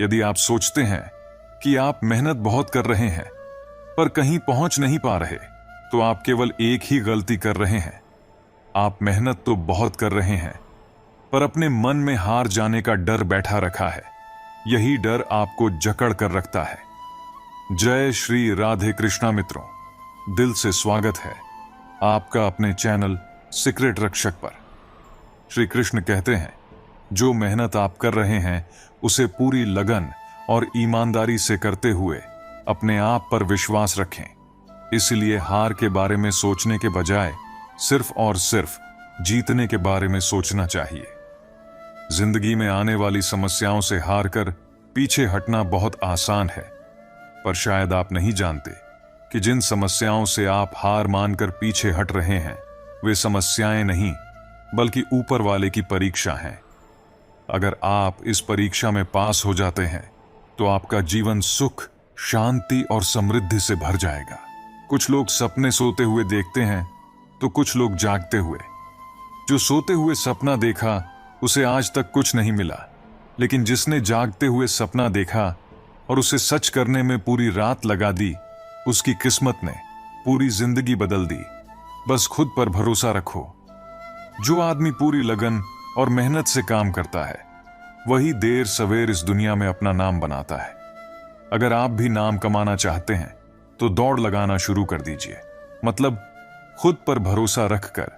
यदि आप सोचते हैं कि आप मेहनत बहुत कर रहे हैं पर कहीं पहुंच नहीं पा रहे, तो आप केवल एक ही गलती कर रहे हैं। आप मेहनत तो बहुत कर रहे हैं, पर अपने मन में हार जाने का डर बैठा रखा है। यही डर आपको जकड़ कर रखता है। जय श्री राधे कृष्णा मित्रों, दिल से स्वागत है आपका अपने चैनल सीक्रेट रक्षक पर। श्री कृष्ण कहते हैं, जो मेहनत आप कर रहे हैं उसे पूरी लगन और ईमानदारी से करते हुए अपने आप पर विश्वास रखें। इसलिए हार के बारे में सोचने के बजाय सिर्फ और सिर्फ जीतने के बारे में सोचना चाहिए। जिंदगी में आने वाली समस्याओं से हार कर पीछे हटना बहुत आसान है, पर शायद आप नहीं जानते कि जिन समस्याओं से आप हार मानकर पीछे हट रहे हैं वे समस्याएं नहीं बल्कि ऊपर वाले की परीक्षा हैं। अगर आप इस परीक्षा में पास हो जाते हैं तो आपका जीवन सुख, शांति और समृद्धि से भर जाएगा। कुछ लोग सपने सोते हुए देखते हैं तो कुछ लोग जागते हुए। जो सोते हुए सपना देखा उसे आज तक कुछ नहीं मिला, लेकिन जिसने जागते हुए सपना देखा और उसे सच करने में पूरी रात लगा दी, उसकी किस्मत ने पूरी जिंदगी बदल दी। बस खुद पर भरोसा रखो। जो आदमी पूरी लगन और मेहनत से काम करता है वही देर सवेर इस दुनिया में अपना नाम बनाता है। अगर आप भी नाम कमाना चाहते हैं तो दौड़ लगाना शुरू कर दीजिए। मतलब खुद पर भरोसा रखकर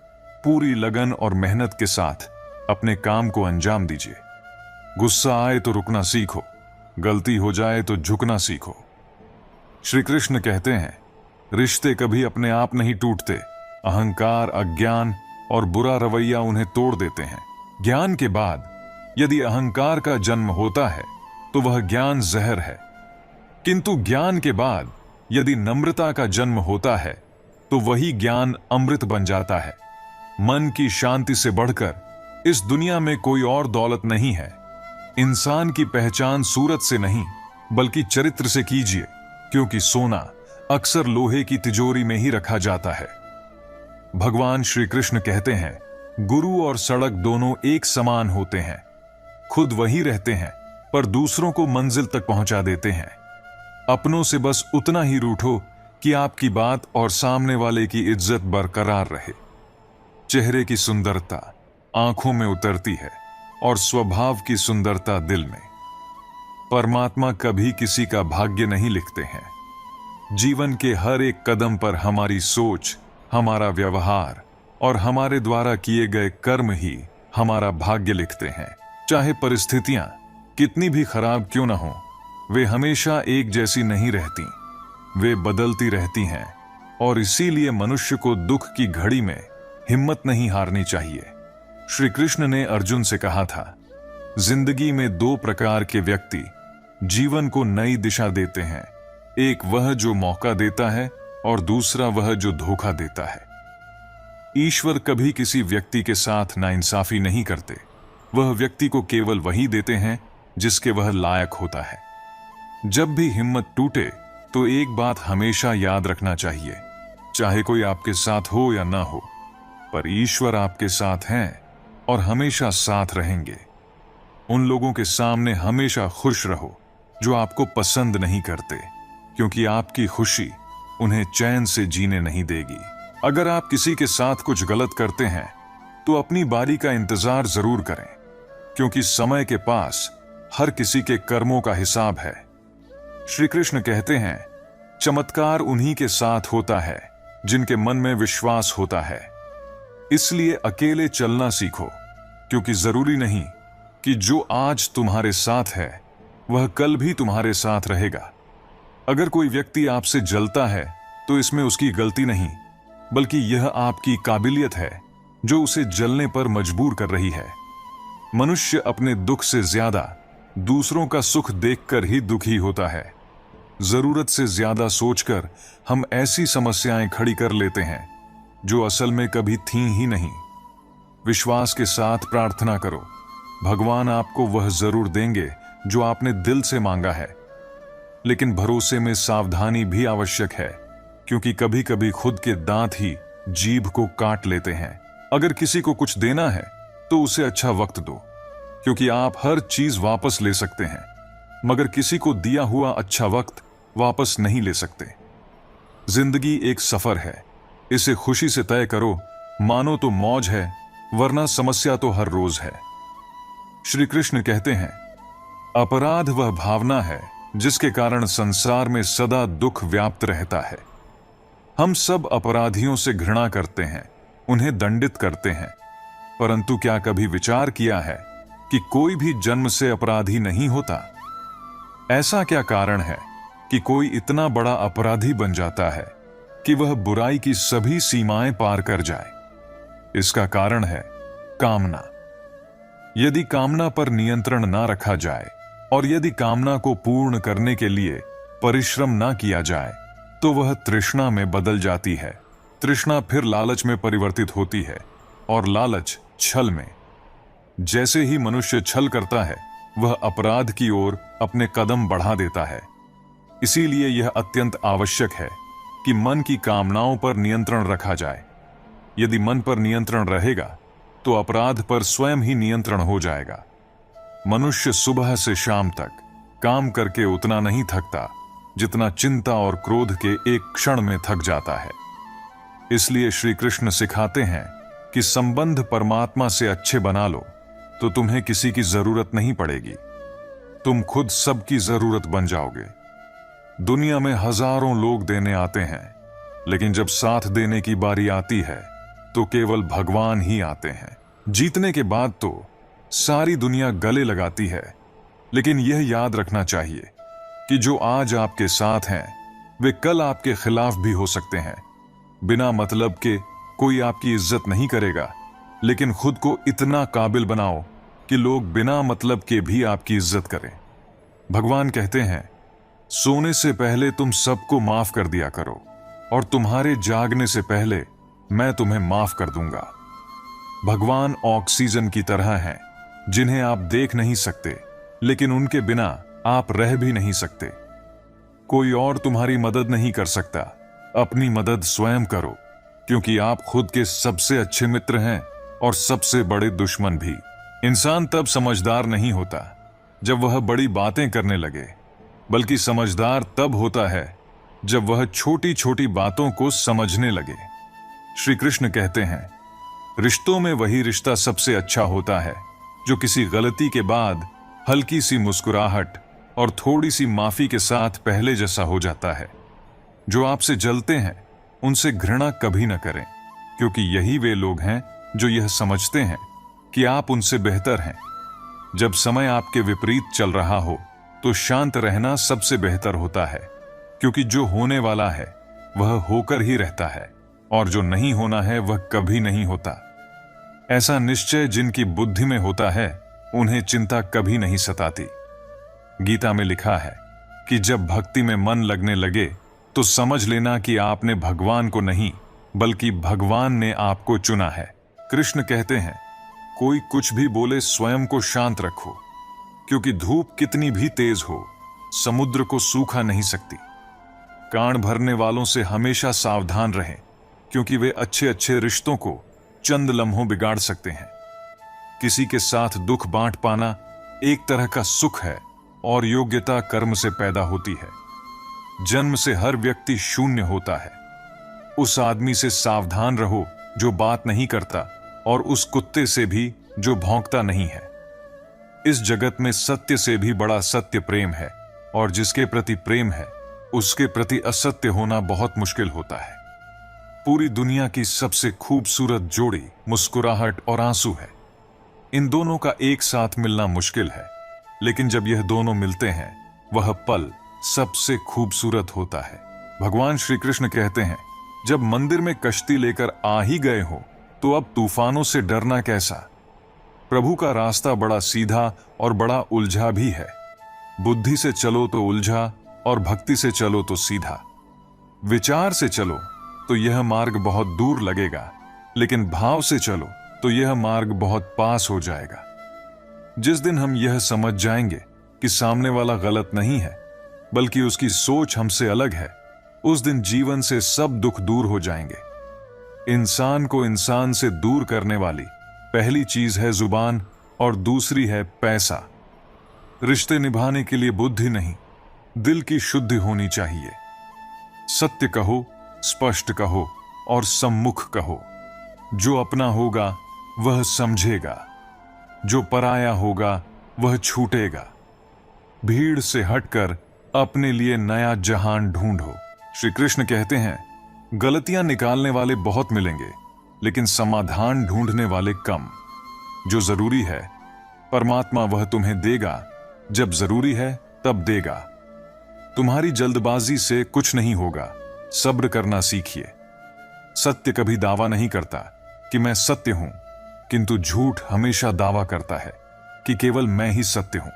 पूरी लगन और मेहनत के साथ अपने काम को अंजाम दीजिए। गुस्सा आए तो रुकना सीखो, गलती हो जाए तो झुकना सीखो। श्री कृष्ण कहते हैं, रिश्ते कभी अपने आप नहीं टूटते। अहंकार, अज्ञान और बुरा रवैया उन्हें तोड़ देते हैं। ज्ञान के बाद यदि अहंकार का जन्म होता है तो वह ज्ञान जहर है, किंतु ज्ञान के बाद यदि नम्रता का जन्म होता है तो वही ज्ञान अमृत बन जाता है। मन की शांति से बढ़कर इस दुनिया में कोई और दौलत नहीं है। इंसान की पहचान सूरत से नहीं बल्कि चरित्र से कीजिए, क्योंकि सोना अक्सर लोहे की तिजोरी में ही रखा जाता है। भगवान श्री कृष्ण कहते हैं, गुरु और सड़क दोनों एक समान होते हैं। खुद वही रहते हैं पर दूसरों को मंजिल तक पहुंचा देते हैं। अपनों से बस उतना ही रूठो कि आपकी बात और सामने वाले की इज्जत बरकरार रहे। चेहरे की सुंदरता आंखों में उतरती है और स्वभाव की सुंदरता दिल में। परमात्मा कभी किसी का भाग्य नहीं लिखते हैं। जीवन के हर एक कदम पर हमारी सोच, हमारा व्यवहार और हमारे द्वारा किए गए कर्म ही हमारा भाग्य लिखते हैं। चाहे परिस्थितियां कितनी भी खराब क्यों न हो, वे हमेशा एक जैसी नहीं रहती, वे बदलती रहती हैं। और इसीलिए मनुष्य को दुख की घड़ी में हिम्मत नहीं हारनी चाहिए। श्री कृष्ण ने अर्जुन से कहा था, जिंदगी में दो प्रकार के व्यक्ति जीवन को नई दिशा देते हैं। एक वह जो मौका देता है और दूसरा वह जो धोखा देता है। ईश्वर कभी किसी व्यक्ति के साथ नाइंसाफी नहीं करते। वह व्यक्ति को केवल वही देते हैं जिसके वह लायक होता है। जब भी हिम्मत टूटे तो एक बात हमेशा याद रखना चाहिए, चाहे कोई आपके साथ हो या ना हो, पर ईश्वर आपके साथ हैं और हमेशा साथ रहेंगे। उन लोगों के सामने हमेशा खुश रहो जो आपको पसंद नहीं करते, क्योंकि आपकी खुशी उन्हें चैन से जीने नहीं देगी। अगर आप किसी के साथ कुछ गलत करते हैं तो अपनी बारी का इंतजार जरूर करें, क्योंकि समय के पास हर किसी के कर्मों का हिसाब है। श्री कृष्ण कहते हैं, चमत्कार उन्हीं के साथ होता है जिनके मन में विश्वास होता है। इसलिए अकेले चलना सीखो, क्योंकि जरूरी नहीं कि जो आज तुम्हारे साथ है वह कल भी तुम्हारे साथ रहेगा। अगर कोई व्यक्ति आपसे जलता है तो इसमें उसकी गलती नहीं, बल्कि यह आपकी काबिलियत है जो उसे जलने पर मजबूर कर रही है। मनुष्य अपने दुख से ज्यादा दूसरों का सुख देखकर ही दुखी होता है। जरूरत से ज्यादा सोचकर हम ऐसी समस्याएं खड़ी कर लेते हैं जो असल में कभी थीं ही नहीं। विश्वास के साथ प्रार्थना करो, भगवान आपको वह जरूर देंगे जो आपने दिल से मांगा है। लेकिन भरोसे में सावधानी भी आवश्यक है, क्योंकि कभी कभी खुद के दांत ही जीभ को काट लेते हैं। अगर किसी को कुछ देना है तो उसे अच्छा वक्त दो, क्योंकि आप हर चीज वापस ले सकते हैं, मगर किसी को दिया हुआ अच्छा वक्त वापस नहीं ले सकते। जिंदगी एक सफर है, इसे खुशी से तय करो, मानो तो मौज है, वरना समस्या तो हर रोज है। श्री कृष्ण कहते हैं, अपराध वह भावना है जिसके कारण संसार में सदा दुख व्याप्त रहता है। हम सब अपराधियों से घृणा करते हैं, उन्हें दंडित करते हैं, परंतु क्या कभी विचार किया है कि कोई भी जन्म से अपराधी नहीं होता? ऐसा क्या कारण है कि कोई इतना बड़ा अपराधी बन जाता है कि वह बुराई की सभी सीमाएं पार कर जाए? इसका कारण है कामना। यदि कामना पर नियंत्रण ना रखा जाए और यदि कामना को पूर्ण करने के लिए परिश्रम ना किया जाए तो वह तृष्णा में बदल जाती है। तृष्णा फिर लालच में परिवर्तित होती है और लालच छल में। जैसे ही मनुष्य छल करता है वह अपराध की ओर अपने कदम बढ़ा देता है। इसीलिए यह अत्यंत आवश्यक है कि मन की कामनाओं पर नियंत्रण रखा जाए। यदि मन पर नियंत्रण रहेगा तो अपराध पर स्वयं ही नियंत्रण हो जाएगा। मनुष्य सुबह से शाम तक काम करके उतना नहीं थकता जितना चिंता और क्रोध के एक क्षण में थक जाता है। इसलिए श्री कृष्ण सिखाते हैं कि संबंध परमात्मा से अच्छे बना लो तो तुम्हें किसी की जरूरत नहीं पड़ेगी, तुम खुद सबकी जरूरत बन जाओगे। दुनिया में हजारों लोग देने आते हैं, लेकिन जब साथ देने की बारी आती है तो केवल भगवान ही आते हैं। जीतने के बाद तो सारी दुनिया गले लगाती है, लेकिन यह याद रखना चाहिए कि जो आज आपके साथ हैं वे कल आपके खिलाफ भी हो सकते हैं। बिना मतलब के कोई आपकी इज्जत नहीं करेगा, लेकिन खुद को इतना काबिल बनाओ कि लोग बिना मतलब के भी आपकी इज्जत करें। भगवान कहते हैं, सोने से पहले तुम सबको माफ कर दिया करो और तुम्हारे जागने से पहले मैं तुम्हें माफ कर दूंगा। भगवान ऑक्सीजन की तरह हैं, जिन्हें आप देख नहीं सकते, लेकिन उनके बिना आप रह भी नहीं सकते। कोई और तुम्हारी मदद नहीं कर सकता, अपनी मदद स्वयं करो, क्योंकि आप खुद के सबसे अच्छे मित्र हैं और सबसे बड़े दुश्मन भी। इंसान तब समझदार नहीं होता जब वह बड़ी बातें करने लगे, बल्कि समझदार तब होता है जब वह छोटी छोटी बातों को समझने लगे। श्री कृष्ण कहते हैं, रिश्तों में वही रिश्ता सबसे अच्छा होता है जो किसी गलती के बाद हल्की सी मुस्कुराहट और थोड़ी सी माफी के साथ पहले जैसा हो जाता है। जो आपसे जलते हैं उनसे घृणा कभी न करें, क्योंकि यही वे लोग हैं जो यह समझते हैं कि आप उनसे बेहतर हैं। जब समय आपके विपरीत चल रहा हो तो शांत रहना सबसे बेहतर होता है, क्योंकि जो होने वाला है वह होकर ही रहता है और जो नहीं होना है वह कभी नहीं होता। ऐसा निश्चय जिनकी बुद्धि में होता है उन्हें चिंता कभी नहीं सताती। गीता में लिखा है कि जब भक्ति में मन लगने लगे तो समझ लेना कि आपने भगवान को नहीं बल्कि भगवान ने आपको चुना है। कृष्ण कहते हैं, कोई कुछ भी बोले स्वयं को शांत रखो, क्योंकि धूप कितनी भी तेज हो समुद्र को सूखा नहीं सकती। कान भरने वालों से हमेशा सावधान रहें, क्योंकि वे अच्छे अच्छे रिश्तों को चंद लम्हों बिगाड़ सकते हैं। किसी के साथ दुख बांट पाना एक तरह का सुख है और योग्यता कर्म से पैदा होती है। जन्म से हर व्यक्ति शून्य होता है। उस आदमी से सावधान रहो जो बात नहीं करता और उस कुत्ते से भी जो भौंकता नहीं है। इस जगत में सत्य से भी बड़ा सत्य प्रेम है, और जिसके प्रति प्रेम है उसके प्रति असत्य होना बहुत मुश्किल होता है। पूरी दुनिया की सबसे खूबसूरत जोड़ी मुस्कुराहट और आंसू है। इन दोनों का एक साथ मिलना मुश्किल है, लेकिन जब यह दोनों मिलते हैं वह पल सबसे खूबसूरत होता है। भगवान श्री कृष्ण कहते हैं, जब मंदिर में कश्ती लेकर आ ही गए हो तो अब तूफानों से डरना कैसा। प्रभु का रास्ता बड़ा सीधा और बड़ा उलझा भी है। बुद्धि से चलो तो उलझा और भक्ति से चलो तो सीधा। विचार से चलो तो यह मार्ग बहुत दूर लगेगा, लेकिन भाव से चलो तो यह मार्ग बहुत पास हो जाएगा। जिस दिन हम यह समझ जाएंगे कि सामने वाला गलत नहीं है बल्कि उसकी सोच हमसे अलग है, उस दिन जीवन से सब दुख दूर हो जाएंगे। इंसान को इंसान से दूर करने वाली पहली चीज है जुबान और दूसरी है पैसा। रिश्ते निभाने के लिए बुद्धि नहीं, दिल की शुद्धि होनी चाहिए। सत्य कहो, स्पष्ट कहो और सम्मुख कहो। जो अपना होगा वह समझेगा, जो पराया होगा वह छूटेगा। भीड़ से हटकर अपने लिए नया जहान ढूंढो। श्री कृष्ण कहते हैं, गलतियां निकालने वाले बहुत मिलेंगे, लेकिन समाधान ढूंढने वाले कम। जो जरूरी है परमात्मा वह तुम्हें देगा, जब जरूरी है तब देगा। तुम्हारी जल्दबाजी से कुछ नहीं होगा, सब्र करना सीखिए। सत्य कभी दावा नहीं करता कि मैं सत्य हूं, किंतु झूठ हमेशा दावा करता है कि केवल मैं ही सत्य हूं।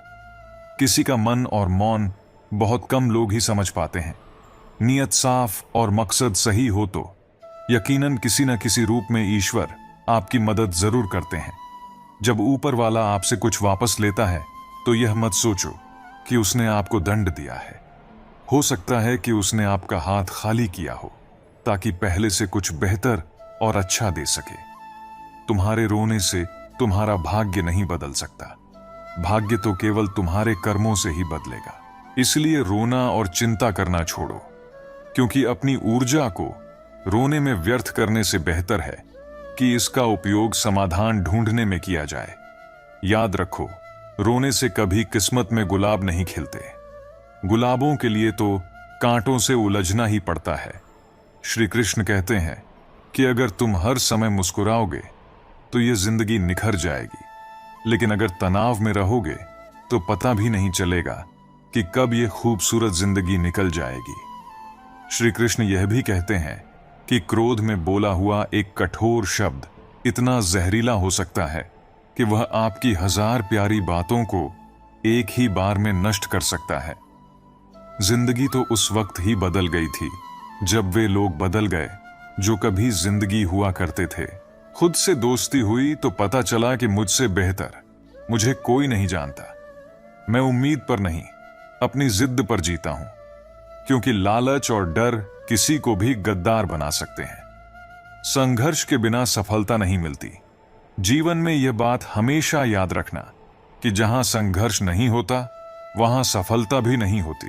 किसी का मन और मौन बहुत कम लोग ही समझ पाते हैं। नियत साफ और मकसद सही हो तो यकीनन किसी न किसी रूप में ईश्वर आपकी मदद जरूर करते हैं। जब ऊपर वाला आपसे कुछ वापस लेता है तो यह मत सोचो कि उसने आपको दंड दिया है। हो सकता है कि उसने आपका हाथ खाली किया हो ताकि पहले से कुछ बेहतर और अच्छा दे सके। तुम्हारे रोने से तुम्हारा भाग्य नहीं बदल सकता। भाग्य तो केवल तुम्हारे कर्मों से ही बदलेगा। इसलिए रोना और चिंता करना छोड़ो, क्योंकि अपनी ऊर्जा को रोने में व्यर्थ करने से बेहतर है कि इसका उपयोग समाधान ढूंढने में किया जाए। याद रखो, रोने से कभी किस्मत में गुलाब नहीं खिलते। गुलाबों के लिए तो कांटों से उलझना ही पड़ता है। श्री कृष्ण कहते हैं कि अगर तुम हर समय मुस्कुराओगे तो ये जिंदगी निखर जाएगी, लेकिन अगर तनाव में रहोगे तो पता भी नहीं चलेगा कि कब ये खूबसूरत जिंदगी निकल जाएगी। श्री कृष्ण यह भी कहते हैं कि क्रोध में बोला हुआ एक कठोर शब्द इतना जहरीला हो सकता है कि वह आपकी 1000 प्यारी बातों को एक ही बार में नष्ट कर सकता है। जिंदगी तो उस वक्त ही बदल गई थी जब वे लोग बदल गए जो कभी जिंदगी हुआ करते थे। खुद से दोस्ती हुई तो पता चला कि मुझसे बेहतर मुझे कोई नहीं जानता। मैं उम्मीद पर नहीं, अपनी जिद पर जीता हूं, क्योंकि लालच और डर किसी को भी गद्दार बना सकते हैं। संघर्ष के बिना सफलता नहीं मिलती। जीवन में यह बात हमेशा याद रखना कि जहां संघर्ष नहीं होता वहां सफलता भी नहीं होती।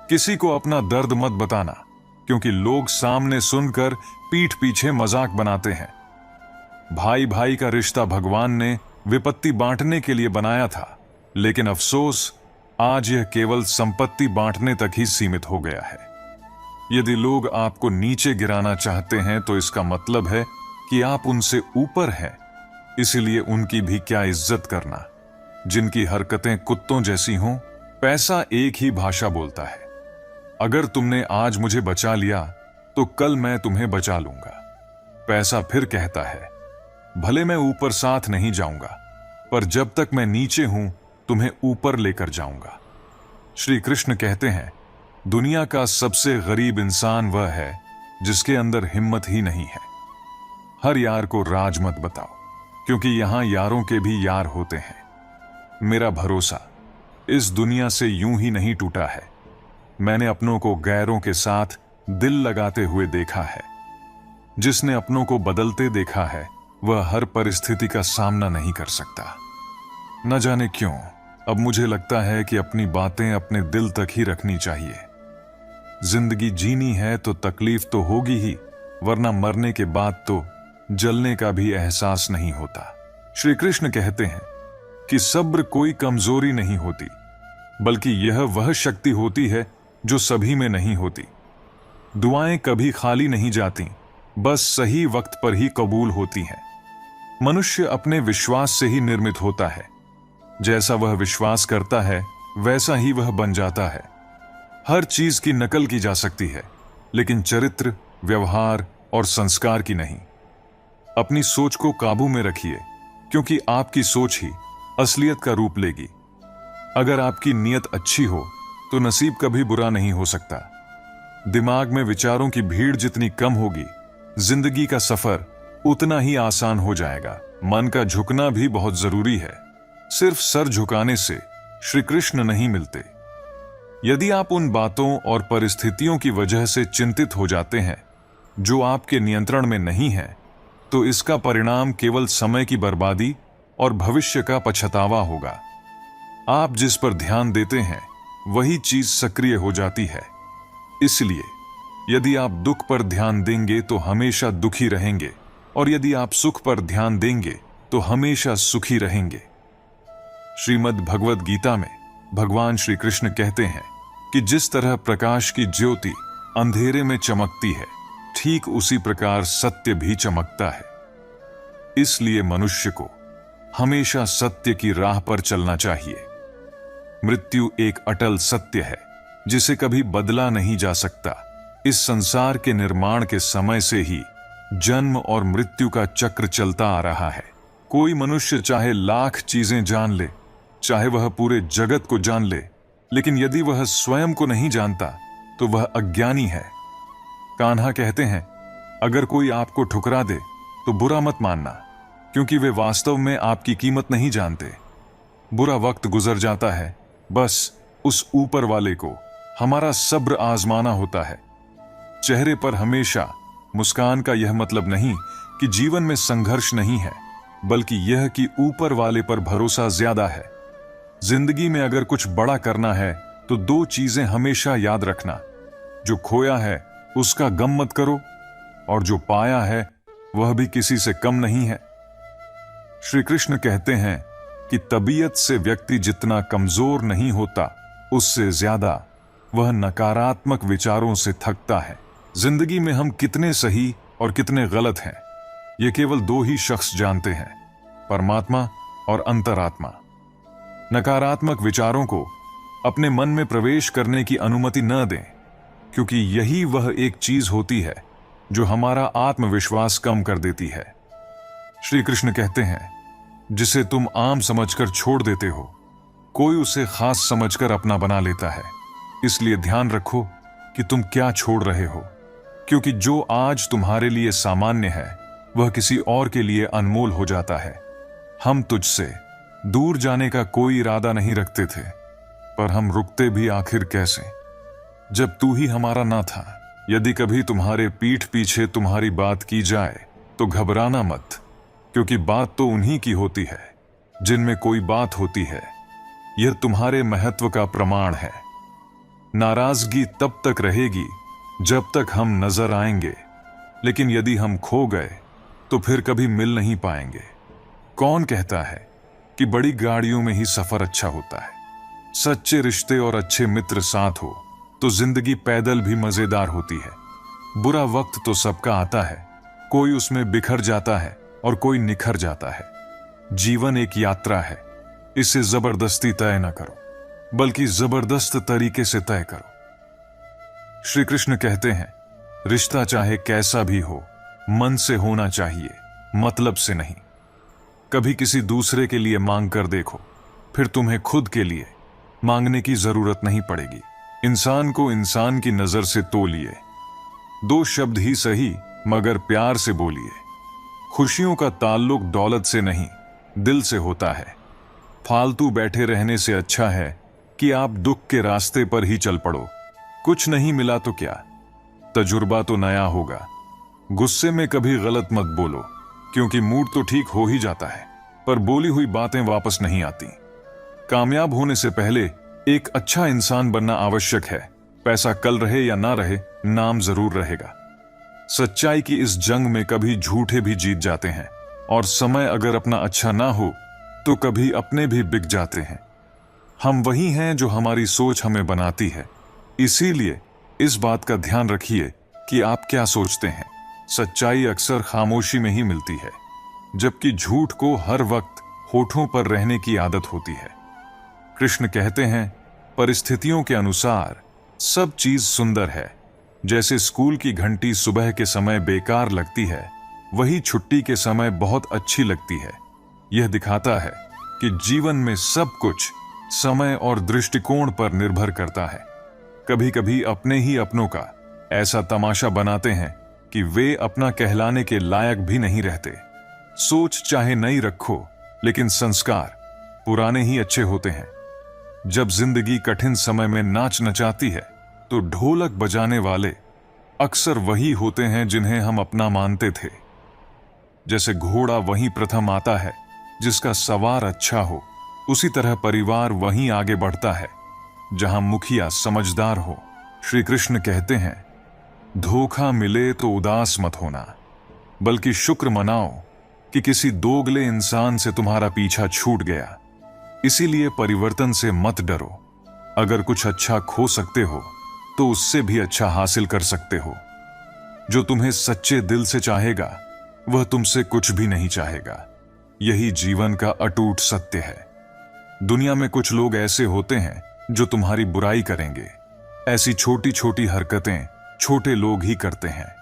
किसी को अपना दर्द मत बताना, क्योंकि लोग सामने सुनकर पीठ पीछे मजाक बनाते हैं। भाई भाई का रिश्ता भगवान ने विपत्ति बांटने के लिए बनाया था, लेकिन अफसोस आज यह केवल संपत्ति बांटने तक ही सीमित हो गया है। यदि लोग आपको नीचे गिराना चाहते हैं तो इसका मतलब है कि आप उनसे ऊपर हैं। इसलिए उनकी भी क्या इज्जत करना। जिनकी हरकतें कुत्तों जैसी हों, पैसा एक ही भाषा बोलता है। अगर तुमने आज मुझे बचा लिया तो कल मैं तुम्हें बचा लूंगा। पैसा फिर कहता है, भले मैं ऊपर साथ नहीं जाऊंगा, पर जब तक मैं नीचे हूं तुम्हें ऊपर लेकर जाऊंगा। श्री कृष्ण कहते हैं, दुनिया का सबसे गरीब इंसान वह है जिसके अंदर हिम्मत ही नहीं है। हर यार को राज मत बताओ, क्योंकि यहां यारों के भी यार होते हैं। मेरा भरोसा इस दुनिया से यूं ही नहीं टूटा है। मैंने अपनों को गैरों के साथ दिल लगाते हुए देखा है। जिसने अपनों को बदलते देखा है वह हर परिस्थिति का सामना नहीं कर सकता। न जाने क्यों अब मुझे लगता है कि अपनी बातें अपने दिल तक ही रखनी चाहिए। जिंदगी जीनी है तो तकलीफ तो होगी ही, वरना मरने के बाद तो जलने का भी एहसास नहीं होता। श्री कृष्ण कहते हैं कि सब्र कोई कमजोरी नहीं होती, बल्कि यह वह शक्ति होती है जो सभी में नहीं होती। दुआएं कभी खाली नहीं जाती, बस सही वक्त पर ही कबूल होती हैं। मनुष्य अपने विश्वास से ही निर्मित होता है। जैसा वह विश्वास करता है वैसा ही वह बन जाता है। हर चीज की नकल की जा सकती है, लेकिन चरित्र, व्यवहार और संस्कार की नहीं। अपनी सोच को काबू में रखिए, क्योंकि आपकी सोच ही असलियत का रूप लेगी। अगर आपकी नीयत अच्छी हो तो नसीब कभी बुरा नहीं हो सकता। दिमाग में विचारों की भीड़ जितनी कम होगी, जिंदगी का सफर उतना ही आसान हो जाएगा। मन का झुकना भी बहुत जरूरी है। सिर्फ सर झुकाने से श्री कृष्ण नहीं मिलते। यदि आप उन बातों और परिस्थितियों की वजह से चिंतित हो जाते हैं जो आपके नियंत्रण में नहीं है, तो इसका परिणाम केवल समय की बर्बादी और भविष्य का पछतावा होगा। आप जिस पर ध्यान देते हैं वही चीज सक्रिय हो जाती है। इसलिए यदि आप दुख पर ध्यान देंगे तो हमेशा दुखी रहेंगे, और यदि आप सुख पर ध्यान देंगे तो हमेशा सुखी रहेंगे। श्रीमद् भगवद गीता में भगवान श्री कृष्ण कहते हैं कि जिस तरह प्रकाश की ज्योति अंधेरे में चमकती है, ठीक उसी प्रकार सत्य भी चमकता है। इसलिए मनुष्य को हमेशा सत्य की राह पर चलना चाहिए। मृत्यु एक अटल सत्य है जिसे कभी बदला नहीं जा सकता। इस संसार के निर्माण के समय से ही जन्म और मृत्यु का चक्र चलता आ रहा है। कोई मनुष्य चाहे लाख चीजें जान ले, चाहे वह पूरे जगत को जान ले, लेकिन यदि वह स्वयं को नहीं जानता तो वह अज्ञानी है। कान्हा कहते हैं, अगर कोई आपको ठुकरा दे तो बुरा मत मानना, क्योंकि वे वास्तव में आपकी कीमत नहीं जानते। बुरा वक्त गुजर जाता है, बस उस ऊपर वाले को हमारा सब्र आजमाना होता है। चेहरे पर हमेशा मुस्कान का यह मतलब नहीं कि जीवन में संघर्ष नहीं है, बल्कि यह कि ऊपर वाले पर भरोसा ज्यादा है। जिंदगी में अगर कुछ बड़ा करना है तो दो चीजें हमेशा याद रखना। जो खोया है उसका गम मत करो, और जो पाया है वह भी किसी से कम नहीं है। श्री कृष्ण कहते हैं कि तबीयत से व्यक्ति जितना कमजोर नहीं होता, उससे ज्यादा वह नकारात्मक विचारों से थकता है। जिंदगी में हम कितने सही और कितने गलत हैं, ये केवल दो ही शख्स जानते हैं, परमात्मा और अंतरात्मा। नकारात्मक विचारों को अपने मन में प्रवेश करने की अनुमति न दें, क्योंकि यही वह एक चीज होती है जो हमारा आत्मविश्वास कम कर देती है। श्री कृष्ण कहते हैं, जिसे तुम आम समझकर छोड़ देते हो, कोई उसे खास समझकर अपना बना लेता है। इसलिए ध्यान रखो कि तुम क्या छोड़ रहे हो, क्योंकि जो आज तुम्हारे लिए सामान्य है वह किसी और के लिए अनमोल हो जाता है। हम तुझसे दूर जाने का कोई इरादा नहीं रखते थे, पर हम रुकते भी आखिर कैसे, जब तू ही हमारा ना था। यदि कभी तुम्हारे पीठ पीछे तुम्हारी बात की जाए तो घबराना मत, क्योंकि बात तो उन्हीं की होती है जिनमें कोई बात होती है। यह तुम्हारे महत्व का प्रमाण है। नाराजगी तब तक रहेगी जब तक हम नजर आएंगे, लेकिन यदि हम खो गए तो फिर कभी मिल नहीं पाएंगे। कौन कहता है कि बड़ी गाड़ियों में ही सफर अच्छा होता है? सच्चे रिश्ते और अच्छे मित्र साथ हो तो जिंदगी पैदल भी मजेदार होती है। बुरा वक्त तो सबका आता है, कोई उसमें बिखर जाता है और कोई निखर जाता है। जीवन एक यात्रा है, इसे जबरदस्ती तय न करो, बल्कि जबरदस्त तरीके से तय करो। श्री कृष्ण कहते हैं, रिश्ता चाहे कैसा भी हो, मन से होना चाहिए, मतलब से नहीं। कभी किसी दूसरे के लिए मांग कर देखो, फिर तुम्हें खुद के लिए मांगने की जरूरत नहीं पड़ेगी। इंसान को इंसान की नजर से तोलिए, दो शब्द ही सही मगर प्यार से बोलिए। खुशियों का ताल्लुक दौलत से नहीं, दिल से होता है। फालतू बैठे रहने से अच्छा है कि आप दुख के रास्ते पर ही चल पड़ो। कुछ नहीं मिला तो क्या, तजुर्बा तो नया होगा। गुस्से में कभी गलत मत बोलो, क्योंकि मूड तो ठीक हो ही जाता है, पर बोली हुई बातें वापस नहीं आती। कामयाब होने से पहले एक अच्छा इंसान बनना आवश्यक है। पैसा कल रहे या ना रहे, नाम जरूर रहेगा। सच्चाई की इस जंग में कभी झूठे भी जीत जाते हैं, और समय अगर अपना अच्छा ना हो तो कभी अपने भी बिक जाते हैं। हम वही हैं जो हमारी सोच हमें बनाती है। इसीलिए इस बात का ध्यान रखिए कि आप क्या सोचते हैं। सच्चाई अक्सर खामोशी में ही मिलती है, जबकि झूठ को हर वक्त होठों पर रहने की आदत होती है। कृष्ण कहते हैं, परिस्थितियों के अनुसार सब चीज सुंदर है। जैसे स्कूल की घंटी सुबह के समय बेकार लगती है, वही छुट्टी के समय बहुत अच्छी लगती है। यह दिखाता है कि जीवन में सब कुछ समय और दृष्टिकोण पर निर्भर करता है। कभी कभी अपने ही अपनों का ऐसा तमाशा बनाते हैं कि वे अपना कहलाने के लायक भी नहीं रहते। सोच चाहे नई रखो, लेकिन संस्कार पुराने ही अच्छे होते हैं। जब जिंदगी कठिन समय में नाच नचाती है तो ढोलक बजाने वाले अक्सर वही होते हैं जिन्हें हम अपना मानते थे। जैसे घोड़ा वही प्रथम आता है जिसका सवार अच्छा हो, उसी तरह परिवार वहीं आगे बढ़ता है जहां मुखिया समझदार हो। श्री कृष्ण कहते हैं, धोखा मिले तो उदास मत होना, बल्कि शुक्र मनाओ कि किसी दोगले इंसान से तुम्हारा पीछा छूट गया। इसीलिए परिवर्तन से मत डरो। अगर कुछ अच्छा खो सकते हो तो उससे भी अच्छा हासिल कर सकते हो। जो तुम्हें सच्चे दिल से चाहेगा वह तुमसे कुछ भी नहीं चाहेगा। यही जीवन का अटूट सत्य है। दुनिया में कुछ लोग ऐसे होते हैं जो तुम्हारी बुराई करेंगे। ऐसी छोटी छोटी हरकतें छोटे लोग ही करते हैं।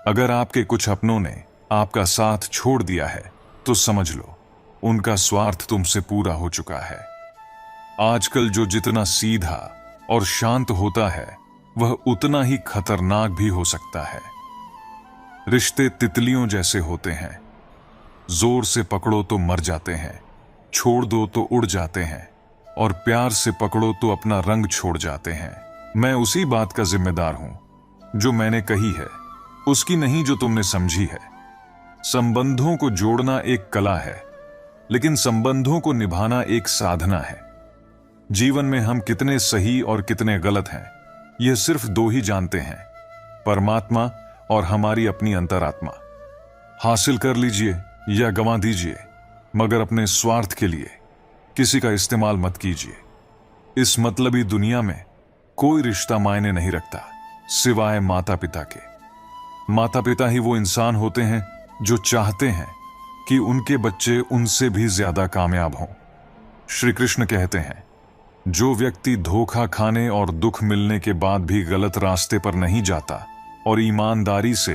अगर आपके कुछ अपनों ने आपका साथ छोड़ दिया है तो समझ लो उनका स्वार्थ तुमसे पूरा हो चुका है। आजकल जो जितना सीधा और शांत होता है वह उतना ही खतरनाक भी हो सकता है। रिश्ते तितलियों जैसे होते हैं, जोर से पकड़ो तो मर जाते हैं, छोड़ दो तो उड़ जाते हैं, और प्यार से पकड़ो तो अपना रंग छोड़ जाते हैं। मैं उसी बात का जिम्मेदार हूं जो मैंने कही है, उसकी नहीं जो तुमने समझी है। संबंधों को जोड़ना एक कला है, लेकिन संबंधों को निभाना एक साधना है। जीवन में हम कितने सही और कितने गलत हैं यह सिर्फ दो ही जानते हैं, परमात्मा और हमारी अपनी अंतरात्मा। हासिल कर लीजिए या गंवा दीजिए, मगर अपने स्वार्थ के लिए किसी का इस्तेमाल मत कीजिए। इस मतलबी दुनिया में कोई रिश्ता मायने नहीं रखता सिवाय माता पिता के। माता पिता ही वो इंसान होते हैं जो चाहते हैं कि उनके बच्चे उनसे भी ज्यादा कामयाब हों। श्री कृष्ण कहते हैं, जो व्यक्ति धोखा खाने और दुख मिलने के बाद भी गलत रास्ते पर नहीं जाता और ईमानदारी से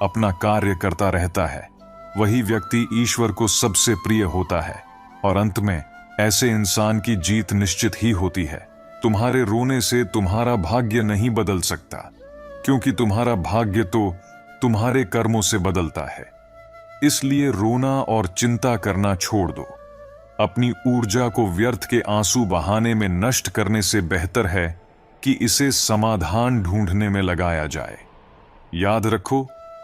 अपना कार्य करता रहता है, वही व्यक्ति ईश्वर को सबसे प्रिय होता है। और अंत में ऐसे इंसान की जीत निश्चित ही होती है। तुम्हारे रोने से तुम्हारा भाग्य नहीं बदल सकता, क्योंकि तुम्हारा भाग्य तो तुम्हारे कर्मों से बदलता है। इसलिए रोना और चिंता करना छोड़ दो। अपनी ऊर्जा को व्यर्थ के आंसू बहाने में नष्ट करने से बेहतर है कि इसे समाधान ढूंढने में लगाया जाए। याद रखो,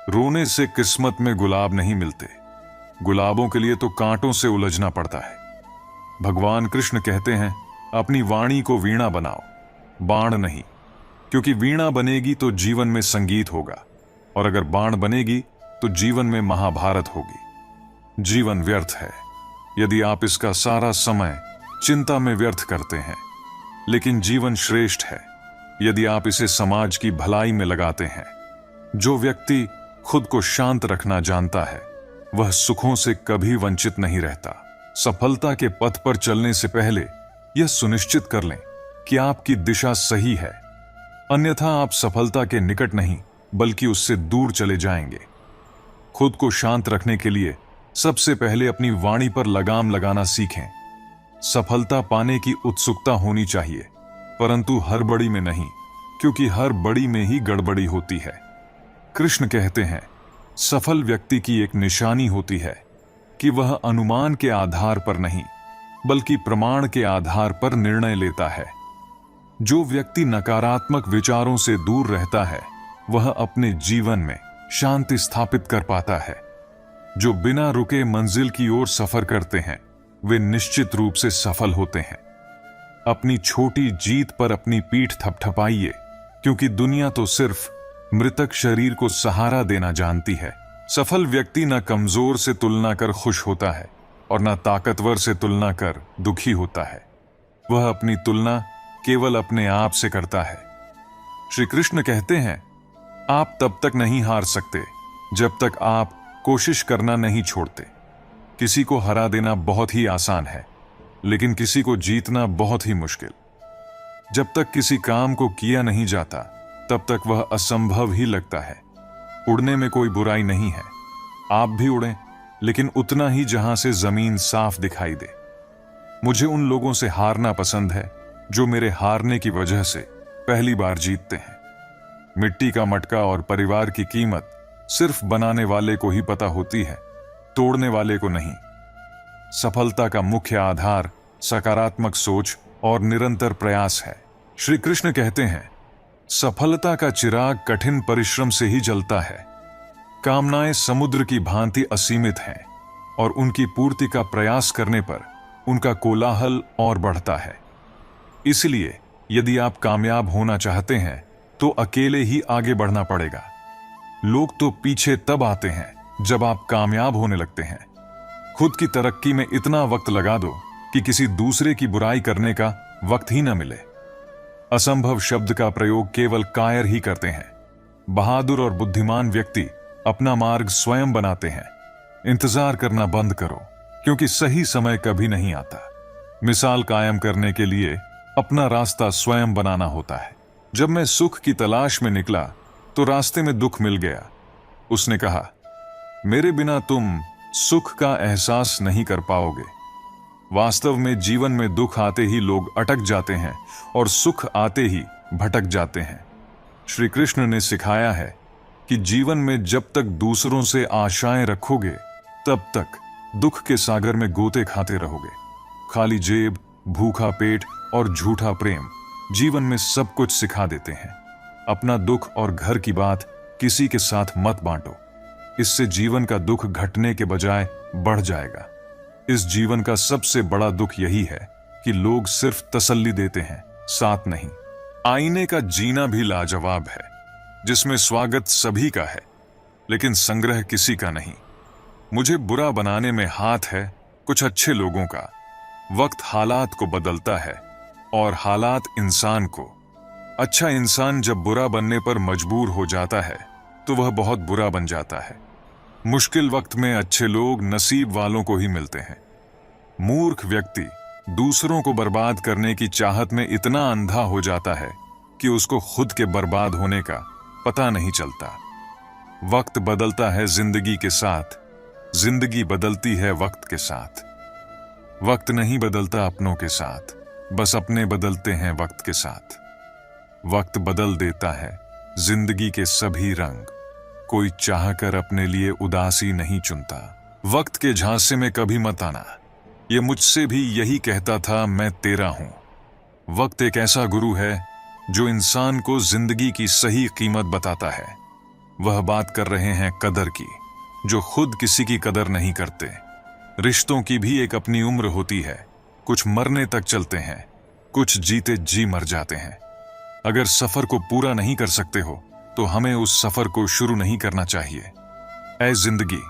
रोने से किस्मत में गुलाब नहीं मिलते, गुलाबों के लिए तो कांटों से उलझना पड़ता है। भगवान कृष्ण कहते हैं, अपनी वाणी को वीणा बनाओ, बाण नहीं, क्योंकि वीणा बनेगी तो जीवन में संगीत होगा, और अगर बाण बनेगी तो जीवन में महाभारत होगी। जीवन व्यर्थ है यदि आप इसका सारा समय चिंता में व्यर्थ करते हैं, लेकिन जीवन श्रेष्ठ है यदि आप इसे समाज की भलाई में लगाते हैं। जो व्यक्ति खुद को शांत रखना जानता है वह सुखों से कभी वंचित नहीं रहता। सफलता के पथ पर चलने से पहले यह सुनिश्चित कर लें कि आपकी दिशा सही है, अन्यथा आप सफलता के निकट नहीं बल्कि उससे दूर चले जाएंगे। खुद को शांत रखने के लिए सबसे पहले अपनी वाणी पर लगाम लगाना सीखें। सफलता पाने की उत्सुकता होनी चाहिए, परंतु हड़बड़ी में नहीं, क्योंकि हर बड़ी में ही गड़बड़ी होती है। कृष्ण कहते हैं, सफल व्यक्ति की एक निशानी होती है कि वह अनुमान के आधार पर नहीं बल्कि प्रमाण के आधार पर निर्णय लेता है। जो व्यक्ति नकारात्मक विचारों से दूर रहता है वह अपने जीवन में शांति स्थापित कर पाता है। जो बिना रुके मंजिल की ओर सफर करते हैं वे निश्चित रूप से सफल होते हैं। अपनी छोटी जीत पर अपनी पीठ थपथपाइए, क्योंकि दुनिया तो सिर्फ मृतक शरीर को सहारा देना जानती है। सफल व्यक्ति न कमजोर से तुलना कर खुश होता है और न ताकतवर से तुलना कर दुखी होता है। वह अपनी तुलना केवल अपने आप से करता है। श्री कृष्ण कहते हैं, आप तब तक नहीं हार सकते जब तक आप कोशिश करना नहीं छोड़ते। किसी को हरा देना बहुत ही आसान है, लेकिन किसी को जीतना बहुत ही मुश्किल। जब तक किसी काम को किया नहीं जाता तब तक वह असंभव ही लगता है। उड़ने में कोई बुराई नहीं है, आप भी उड़ें, लेकिन उतना ही जहां से जमीन साफ दिखाई दे। मुझे उन लोगों से हारना पसंद है जो मेरे हारने की वजह से पहली बार जीतते हैं। मिट्टी का मटका और परिवार की कीमत सिर्फ बनाने वाले को ही पता होती है, तोड़ने वाले को नहीं। सफलता का मुख्य आधार सकारात्मक सोच और निरंतर प्रयास है। श्री कृष्ण कहते हैं, सफलता का चिराग कठिन परिश्रम से ही जलता है। कामनाएं समुद्र की भांति असीमित हैं और उनकी पूर्ति का प्रयास करने पर उनका कोलाहल और बढ़ता है। इसलिए यदि आप कामयाब होना चाहते हैं तो अकेले ही आगे बढ़ना पड़ेगा। लोग तो पीछे तब आते हैं जब आप कामयाब होने लगते हैं। खुद की तरक्की में इतना वक्त लगा दो कि किसी दूसरे की बुराई करने का वक्त ही न मिले। असंभव शब्द का प्रयोग केवल कायर ही करते हैं। बहादुर और बुद्धिमान व्यक्ति अपना मार्ग स्वयं बनाते हैं। इंतजार करना बंद करो, क्योंकि सही समय कभी नहीं आता। मिसाल कायम करने के लिए अपना रास्ता स्वयं बनाना होता है। जब मैं सुख की तलाश में निकला तो रास्ते में दुख मिल गया। उसने कहा, मेरे बिना तुम सुख का एहसास नहीं कर पाओगे। वास्तव में जीवन में दुख आते ही लोग अटक जाते हैं और सुख आते ही भटक जाते हैं। श्री कृष्ण ने सिखाया है कि जीवन में जब तक दूसरों से आशाएं रखोगे तब तक दुख के सागर में गोते खाते रहोगे। खाली जेब, भूखा पेट और झूठा प्रेम जीवन में सब कुछ सिखा देते हैं। अपना दुख और घर की बात किसी के साथ मत बांटो। इससे जीवन का दुख घटने के बजाय बढ़ जाएगा। इस जीवन का सबसे बड़ा दुख यही है कि लोग सिर्फ तसल्ली देते हैं, साथ नहीं। आईने का जीना भी लाजवाब है, जिसमें स्वागत सभी का है लेकिन संग्रह किसी का नहीं। मुझे बुरा बनाने में हाथ है कुछ अच्छे लोगों का। वक्त हालात को बदलता है और हालात इंसान को। अच्छा इंसान जब बुरा बनने पर मजबूर हो जाता है तो वह बहुत बुरा बन जाता है। मुश्किल वक्त में अच्छे लोग नसीब वालों को ही मिलते हैं। मूर्ख व्यक्ति दूसरों को बर्बाद करने की चाहत में इतना अंधा हो जाता है कि उसको खुद के बर्बाद होने का पता नहीं चलता। वक्त बदलता है जिंदगी के साथ, जिंदगी बदलती है वक्त के साथ। वक्त नहीं बदलता अपनों के साथ, बस अपने बदलते हैं वक्त के साथ। वक्त बदल देता है जिंदगी के सभी रंग। कोई चाहकर अपने लिए उदासी नहीं चुनता। वक्त के झांसे में कभी मत आना। ये मुझसे भी यही कहता था, मैं तेरा हूं। वक्त एक ऐसा गुरु है जो इंसान को जिंदगी की सही कीमत बताता है। वह बात कर रहे हैं कदर की, जो खुद किसी की कदर नहीं करते। रिश्तों की भी एक अपनी उम्र होती है। कुछ मरने तक चलते हैं, कुछ जीते जी मर जाते हैं। अगर सफर को पूरा नहीं कर सकते हो तो हमें उस सफर को शुरू नहीं करना चाहिए। ऐ जिंदगी,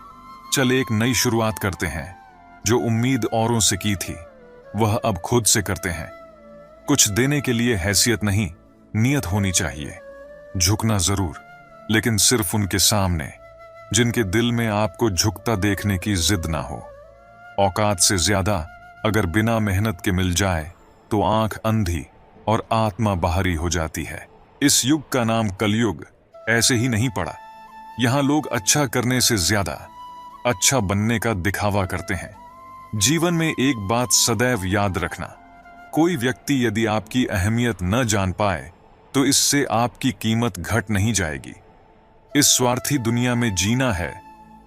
चल एक नई शुरुआत करते हैं। जो उम्मीद औरों से की थी वह अब खुद से करते हैं। कुछ देने के लिए हैसियत नहीं, नियत होनी चाहिए। झुकना जरूर, लेकिन सिर्फ उनके सामने जिनके दिल में आपको झुकता देखने की जिद ना हो। औकात से ज्यादा अगर बिना मेहनत के मिल जाए तो आंख अंधी और आत्मा बाहरी हो जाती है। इस युग का नाम कलयुग ऐसे ही नहीं पड़ा। यहां लोग अच्छा करने से ज्यादा अच्छा बनने का दिखावा करते हैं। जीवन में एक बात सदैव याद रखना, कोई व्यक्ति यदि आपकी अहमियत न जान पाए तो इससे आपकी कीमत घट नहीं जाएगी। इस स्वार्थी दुनिया में जीना है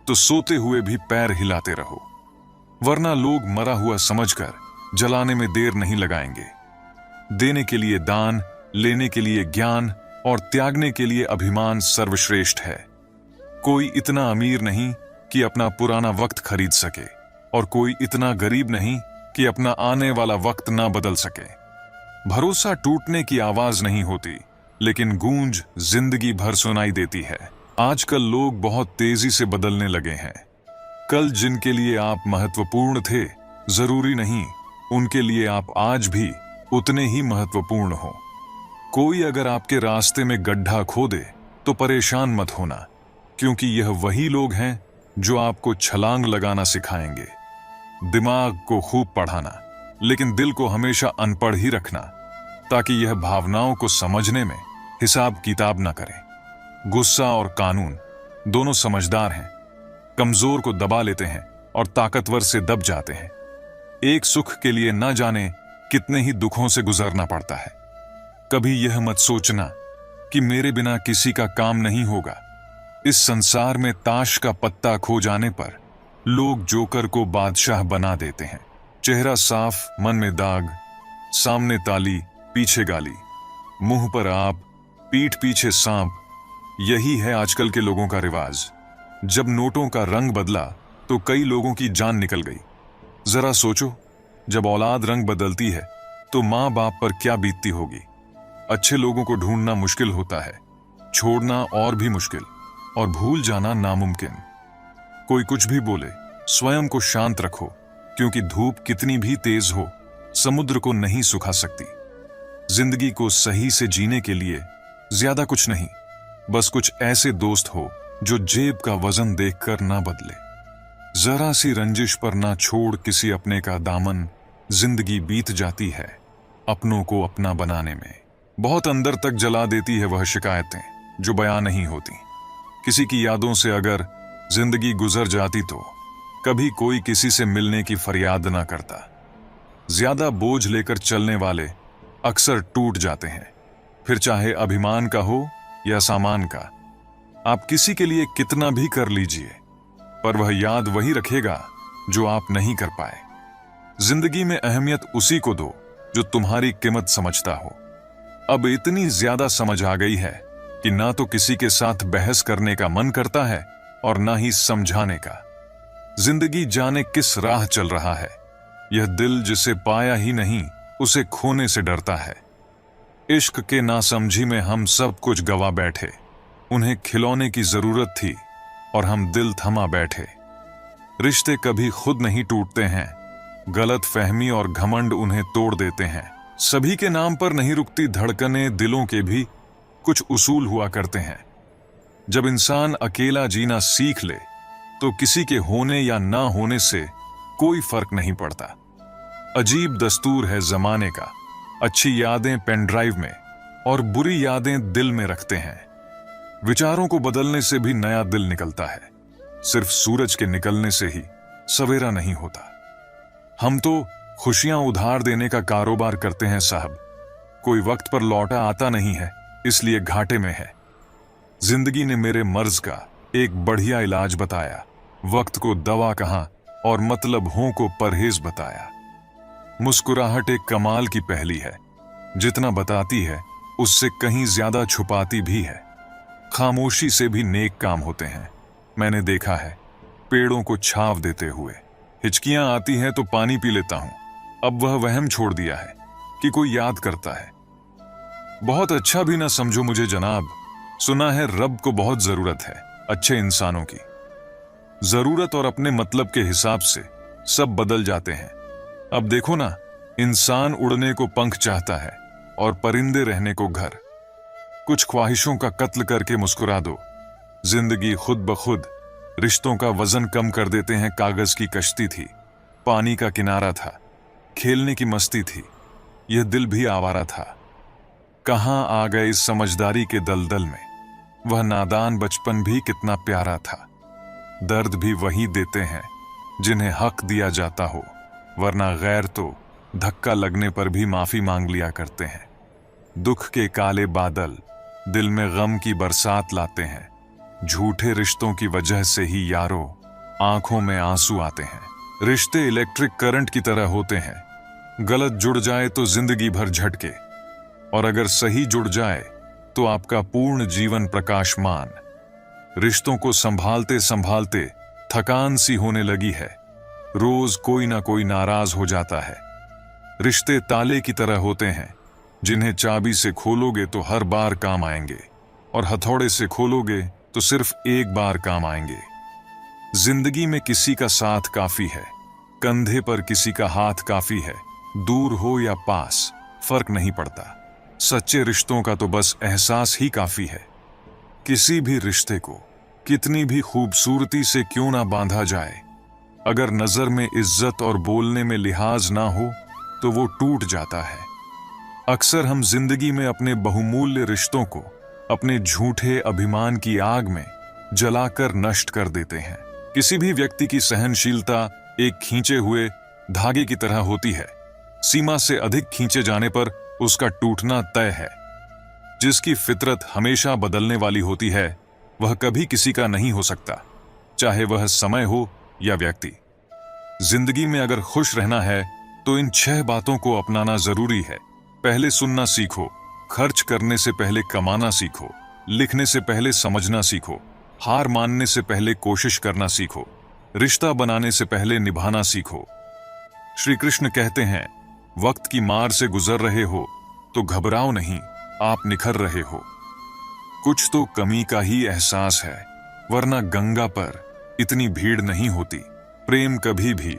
तो सोते हुए भी पैर हिलाते रहो, वरना लोग मरा हुआ समझकर जलाने में देर नहीं लगाएंगे। देने के लिए दान, लेने के लिए ज्ञान और त्यागने के लिए अभिमान सर्वश्रेष्ठ है। कोई इतना अमीर नहीं कि अपना पुराना वक्त खरीद सके और कोई इतना गरीब नहीं कि अपना आने वाला वक्त ना बदल सके। भरोसा टूटने की आवाज नहीं होती, लेकिन गूंज जिंदगी भर सुनाई देती है। आजकल लोग बहुत तेजी से बदलने लगे हैं। कल जिनके लिए आप महत्वपूर्ण थे, जरूरी नहीं उनके लिए आप आज भी उतने ही महत्वपूर्ण हो। कोई अगर आपके रास्ते में गड्ढा खोदे तो परेशान मत होना, क्योंकि यह वही लोग हैं जो आपको छलांग लगाना सिखाएंगे। दिमाग को खूब पढ़ाना, लेकिन दिल को हमेशा अनपढ़ ही रखना, ताकि यह भावनाओं को समझने में हिसाब किताब न करे। गुस्सा और कानून दोनों समझदार हैं, कमजोर को दबा लेते हैं और ताकतवर से दब जाते हैं। एक सुख के लिए न जाने कितने ही दुखों से गुजरना पड़ता है। कभी यह मत सोचना कि मेरे बिना किसी का काम नहीं होगा। इस संसार में ताश का पत्ता खो जाने पर लोग जोकर को बादशाह बना देते हैं। चेहरा साफ, मन में दाग, सामने ताली, पीछे गाली, मुंह पर आप, पीठ पीछे सांप। यही है आजकल के लोगों का रिवाज। जब नोटों का रंग बदला तो कई लोगों की जान निकल गई। जरा सोचो, जब औलाद रंग बदलती है तो माँ बाप पर क्या बीतती होगी। अच्छे लोगों को ढूंढना मुश्किल होता है, छोड़ना और भी मुश्किल, और भूल जाना नामुमकिन। कोई कुछ भी बोले, स्वयं को शांत रखो, क्योंकि धूप कितनी भी तेज हो समुद्र को नहीं सुखा सकती। जिंदगी को सही से जीने के लिए ज्यादा कुछ नहीं, बस कुछ ऐसे दोस्त हो जो जेब का वजन देखकर ना बदले। जरा सी रंजिश पर ना छोड़ किसी अपने का दामन, जिंदगी बीत जाती है अपनों को अपना बनाने में। बहुत अंदर तक जला देती है वह शिकायतें जो बयां नहीं होती। किसी की यादों से अगर जिंदगी गुजर जाती तो कभी कोई किसी से मिलने की फरियाद ना करता। ज्यादा बोझ लेकर चलने वाले अक्सर टूट जाते हैं, फिर चाहे अभिमान का हो या सामान का। आप किसी के लिए कितना भी कर लीजिए, पर वह याद वही रखेगा जो आप नहीं कर पाए। जिंदगी में अहमियत उसी को दो जो तुम्हारी कीमत समझता हो। अब इतनी ज्यादा समझ आ गई है कि ना तो किसी के साथ बहस करने का मन करता है और ना ही समझाने का। जिंदगी जाने किस राह चल रहा है। यह दिल जिसे पाया ही नहीं उसे खोने से डरता है। इश्क के नासमझी में हम सब कुछ गवा बैठे। उन्हें खिलौने की जरूरत थी और हम दिल थमा बैठे। रिश्ते कभी खुद नहीं टूटते हैं, गलत फहमी और घमंड उन्हें तोड़ देते हैं। सभी के नाम पर नहीं रुकती धड़कनें, दिलों के भी कुछ उसूल हुआ करते हैं। जब इंसान अकेला जीना सीख ले तो किसी के होने या ना होने से कोई फर्क नहीं पड़ता। अजीब दस्तूर है जमाने का, अच्छी यादें पेन ड्राइव में और बुरी यादें दिल में रखते हैं। विचारों को बदलने से भी नया दिल निकलता है, सिर्फ सूरज के निकलने से ही सवेरा नहीं होता। हम तो खुशियां उधार देने का कारोबार करते हैं साहब। कोई वक्त पर लौटा आता नहीं है, इसलिए घाटे में है। जिंदगी ने मेरे मर्ज का एक बढ़िया इलाज बताया, वक्त को दवा कहा और मतलब हों को परहेज बताया। मुस्कुराहट एक कमाल की पहेली है, जितना बताती है उससे कहीं ज्यादा छुपाती भी है। खामोशी से भी नेक काम होते हैं, मैंने देखा है पेड़ों को छांव देते हुए। हिचकियां आती हैं तो पानी पी लेता हूं, अब वह वहम छोड़ दिया है कि कोई याद करता है। बहुत अच्छा भी ना समझो मुझे जनाब, सुना है रब को बहुत जरूरत है अच्छे इंसानों की। जरूरत और अपने मतलब के हिसाब से सब बदल जाते हैं। अब देखो ना, इंसान उड़ने को पंख चाहता है और परिंदे रहने को घर। कुछ ख्वाहिशों का कत्ल करके मुस्कुरा दो, जिंदगी खुद ब खुद रिश्तों का वजन कम कर देते हैं। कागज की कश्ती थी, पानी का किनारा था, खेलने की मस्ती थी, यह दिल भी आवारा था। कहां आ गए इस समझदारी के दलदल में, वह नादान बचपन भी कितना प्यारा था। दर्द भी वही देते हैं जिन्हें हक दिया जाता हो, वरना गैर तो धक्का लगने पर भी माफी मांग लिया करते हैं। दुख के काले बादल दिल में गम की बरसात लाते हैं। झूठे रिश्तों की वजह से ही यारो आंखों में आंसू आते हैं। रिश्ते इलेक्ट्रिक करंट की तरह होते हैं, गलत जुड़ जाए तो जिंदगी भर झटके, और अगर सही जुड़ जाए तो आपका पूर्ण जीवन प्रकाशमान। रिश्तों को संभालते संभालते थकान सी होने लगी है, रोज कोई ना कोई नाराज हो जाता है। रिश्ते ताले की तरह होते हैं, जिन्हें चाबी से खोलोगे तो हर बार काम आएंगे, और हथौड़े से खोलोगे तो सिर्फ एक बार काम आएंगे। जिंदगी में किसी का साथ काफी है, कंधे पर किसी का हाथ काफी है। दूर हो या पास फर्क नहीं पड़ता, सच्चे रिश्तों का तो बस एहसास ही काफी है। किसी भी रिश्ते को कितनी भी खूबसूरती से क्यों ना बांधा जाए, अगर नजर में इज्जत और बोलने में लिहाज ना हो तो वो टूट जाता है। अक्सर हम जिंदगी में अपने बहुमूल्य रिश्तों को अपने झूठे अभिमान की आग में जलाकर नष्ट कर देते हैं। किसी भी व्यक्ति की सहनशीलता एक खींचे हुए धागे की तरह होती है, सीमा से अधिक खींचे जाने पर उसका टूटना तय है। जिसकी फितरत हमेशा बदलने वाली होती है, वह कभी किसी का नहीं हो सकता, चाहे वह समय हो या व्यक्ति। जिंदगी में अगर खुश रहना है तो इन 6 बातों को अपनाना जरूरी है। पहले सुनना सीखो, खर्च करने से पहले कमाना सीखो, लिखने से पहले समझना सीखो, हार मानने से पहले कोशिश करना सीखो, रिश्ता बनाने से पहले निभाना सीखो। श्री कृष्ण कहते हैं, वक्त की मार से गुजर रहे हो तो घबराओ नहीं, आप निखर रहे हो। कुछ तो कमी का ही एहसास है, वरना गंगा पर इतनी भीड़ नहीं होती। प्रेम कभी भी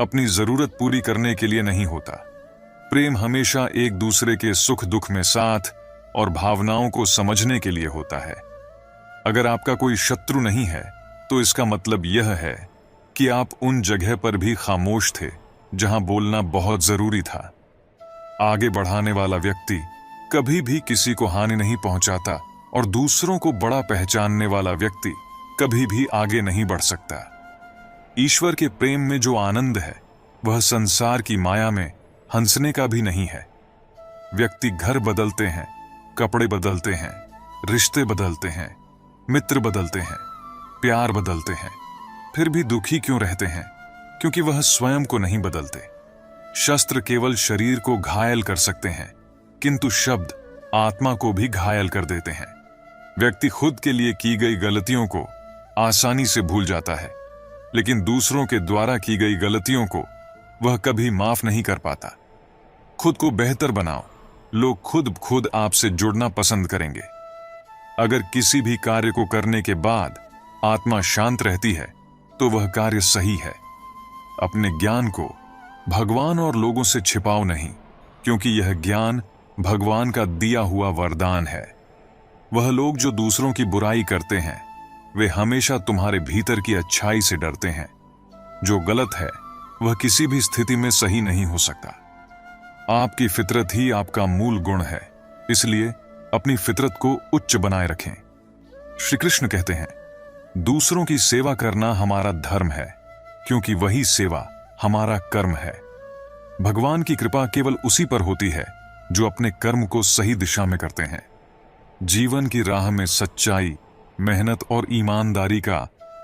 अपनी जरूरत पूरी करने के लिए नहीं होता। प्रेम हमेशा एक दूसरे के सुख दुख में साथ और भावनाओं को समझने के लिए होता है। अगर आपका कोई शत्रु नहीं है तो इसका मतलब यह है कि आप उन जगह पर भी खामोश थे जहां बोलना बहुत जरूरी था। आगे बढ़ाने वाला व्यक्ति कभी भी किसी को हानि नहीं पहुंचाता और दूसरों को बड़ा पहचानने वाला व्यक्ति कभी भी आगे नहीं बढ़ सकता। ईश्वर के प्रेम में जो आनंद है वह संसार की माया में हंसने का भी नहीं है। व्यक्ति घर बदलते हैं, कपड़े बदलते हैं, रिश्ते बदलते हैं, मित्र बदलते हैं, प्यार बदलते हैं, फिर भी दुखी क्यों रहते हैं? क्योंकि वह स्वयं को नहीं बदलते। शस्त्र केवल शरीर को घायल कर सकते हैं, किंतु शब्द आत्मा को भी घायल कर देते हैं। व्यक्ति खुद के लिए की गई गलतियों को आसानी से भूल जाता है, लेकिन दूसरों के द्वारा की गई गलतियों को वह कभी माफ नहीं कर पाता। खुद को बेहतर बनाओ, लोग खुद आपसे जुड़ना पसंद करेंगे। अगर किसी भी कार्य को करने के बाद आत्मा शांत रहती है तो वह कार्य सही है। अपने ज्ञान को भगवान और लोगों से छिपाओ नहीं, क्योंकि यह ज्ञान भगवान का दिया हुआ वरदान है। वह लोग जो दूसरों की बुराई करते हैं वे हमेशा तुम्हारे भीतर की अच्छाई से डरते हैं। जो गलत है वह किसी भी स्थिति में सही नहीं हो सकता। आपकी फितरत ही आपका मूल गुण है, इसलिए अपनी फितरत को उच्च बनाए रखें। श्री कृष्ण कहते हैं, दूसरों की सेवा करना हमारा धर्म है, क्योंकि वही सेवा हमारा कर्म है। भगवान की कृपा केवल उसी पर होती है जो अपने कर्म को सही दिशा में करते हैं। जीवन की राह में सच्चाई, मेहनत और ईमानदारी का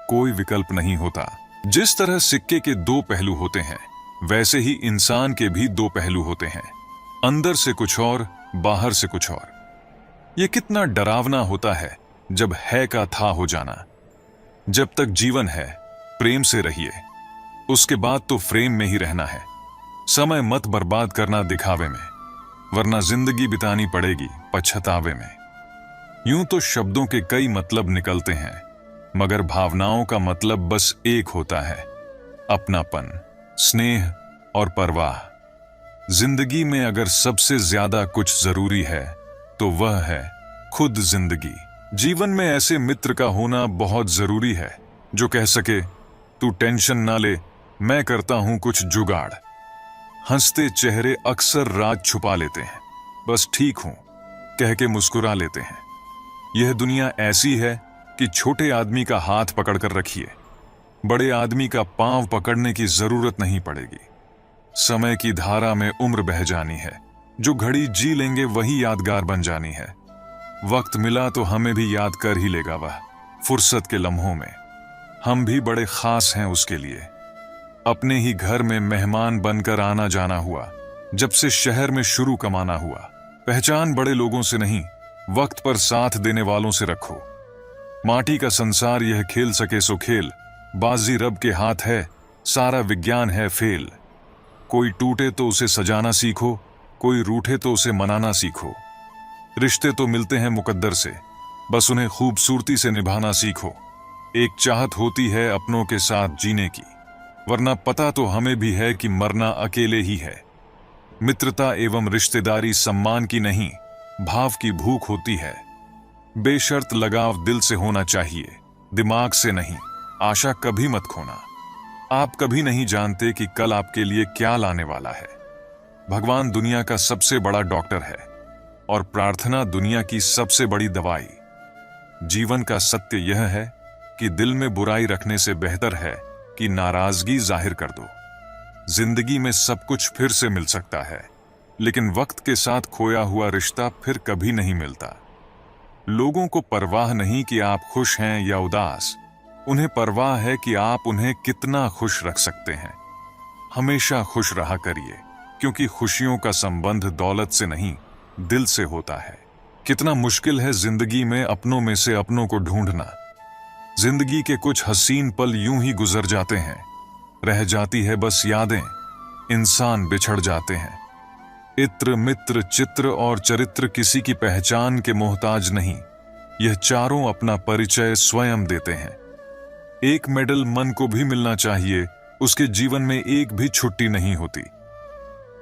कोई विकल्प नहीं होता। जिस तरह सिक्के के दो पहलू होते हैं, वैसे ही इंसान के भी दो पहलू होते हैं, अंदर से कुछ और, बाहर से कुछ और। यह कितना डरावना होता है जब है का था हो जाना। जब तक जीवन है प्रेम से रहिए, उसके बाद तो फ्रेम में ही रहना है। समय मत बर्बाद करना दिखावे में, वरना जिंदगी बितानी पड़ेगी पछतावे में। यूं तो शब्दों के कई मतलब निकलते हैं, मगर भावनाओं का मतलब बस एक होता है, अपनापन, स्नेह और परवाह। जिंदगी में अगर सबसे ज्यादा कुछ जरूरी है तो वह है खुद जिंदगी। जीवन में ऐसे मित्र का होना बहुत जरूरी है जो कह सके, तू टेंशन ना ले, मैं करता हूं कुछ जुगाड़। हंसते चेहरे अक्सर राज छुपा लेते हैं, बस ठीक हूं कह के मुस्कुरा लेते हैं। यह दुनिया ऐसी है कि छोटे आदमी का हाथ पकड़कर रखिए, बड़े आदमी का पांव पकड़ने की जरूरत नहीं पड़ेगी। समय की धारा में उम्र बह जानी है, जो घड़ी जी लेंगे वही यादगार बन जानी है। वक्त मिला तो हमें भी याद कर ही लेगा वह, फुर्सत के लम्हों में। हम भी बड़े खास हैं उसके लिए। अपने ही घर में मेहमान बनकर आना जाना हुआ, जब से शहर में शुरू कमाना हुआ। पहचान बड़े लोगों से नहीं, वक्त पर साथ देने वालों से रखो। माटी का संसार यह खेल सके सो खेल, बाजी रब के हाथ है, सारा विज्ञान है फेल। कोई टूटे तो उसे सजाना सीखो, कोई रूठे तो उसे मनाना सीखो। रिश्ते तो मिलते हैं मुकद्दर से, बस उन्हें खूबसूरती से निभाना सीखो। एक चाहत होती है अपनों के साथ जीने की, वरना पता तो हमें भी है कि मरना अकेले ही है। मित्रता एवं रिश्तेदारी सम्मान की नहीं, भाव की भूख होती है। बेशर्त लगाव दिल से होना चाहिए, दिमाग से नहीं। आशा कभी मत खोना, आप कभी नहीं जानते कि कल आपके लिए क्या लाने वाला है। भगवान दुनिया का सबसे बड़ा डॉक्टर है और प्रार्थना दुनिया की सबसे बड़ी दवाई। जीवन का सत्य यह है कि दिल में बुराई रखने से बेहतर है कि नाराजगी जाहिर कर दो। जिंदगी में सब कुछ फिर से मिल सकता है, लेकिन वक्त के साथ खोया हुआ रिश्ता फिर कभी नहीं मिलता। लोगों को परवाह नहीं कि आप खुश हैं या उदास, उन्हें परवाह है कि आप उन्हें कितना खुश रख सकते हैं। हमेशा खुश रहा करिए, क्योंकि खुशियों का संबंध दौलत से नहीं, दिल से होता है। कितना मुश्किल है जिंदगी में अपनों में से अपनों को ढूंढना। जिंदगी के कुछ हसीन पल यूं ही गुजर जाते हैं, रह जाती है बस यादें। इंसान बिछड़ जाते हैं। इत्र, मित्र, चित्र और चरित्र किसी की पहचान के मोहताज नहीं, यह चारों अपना परिचय स्वयं देते हैं। एक मेडल मन को भी मिलना चाहिए, उसके जीवन में एक भी छुट्टी नहीं होती।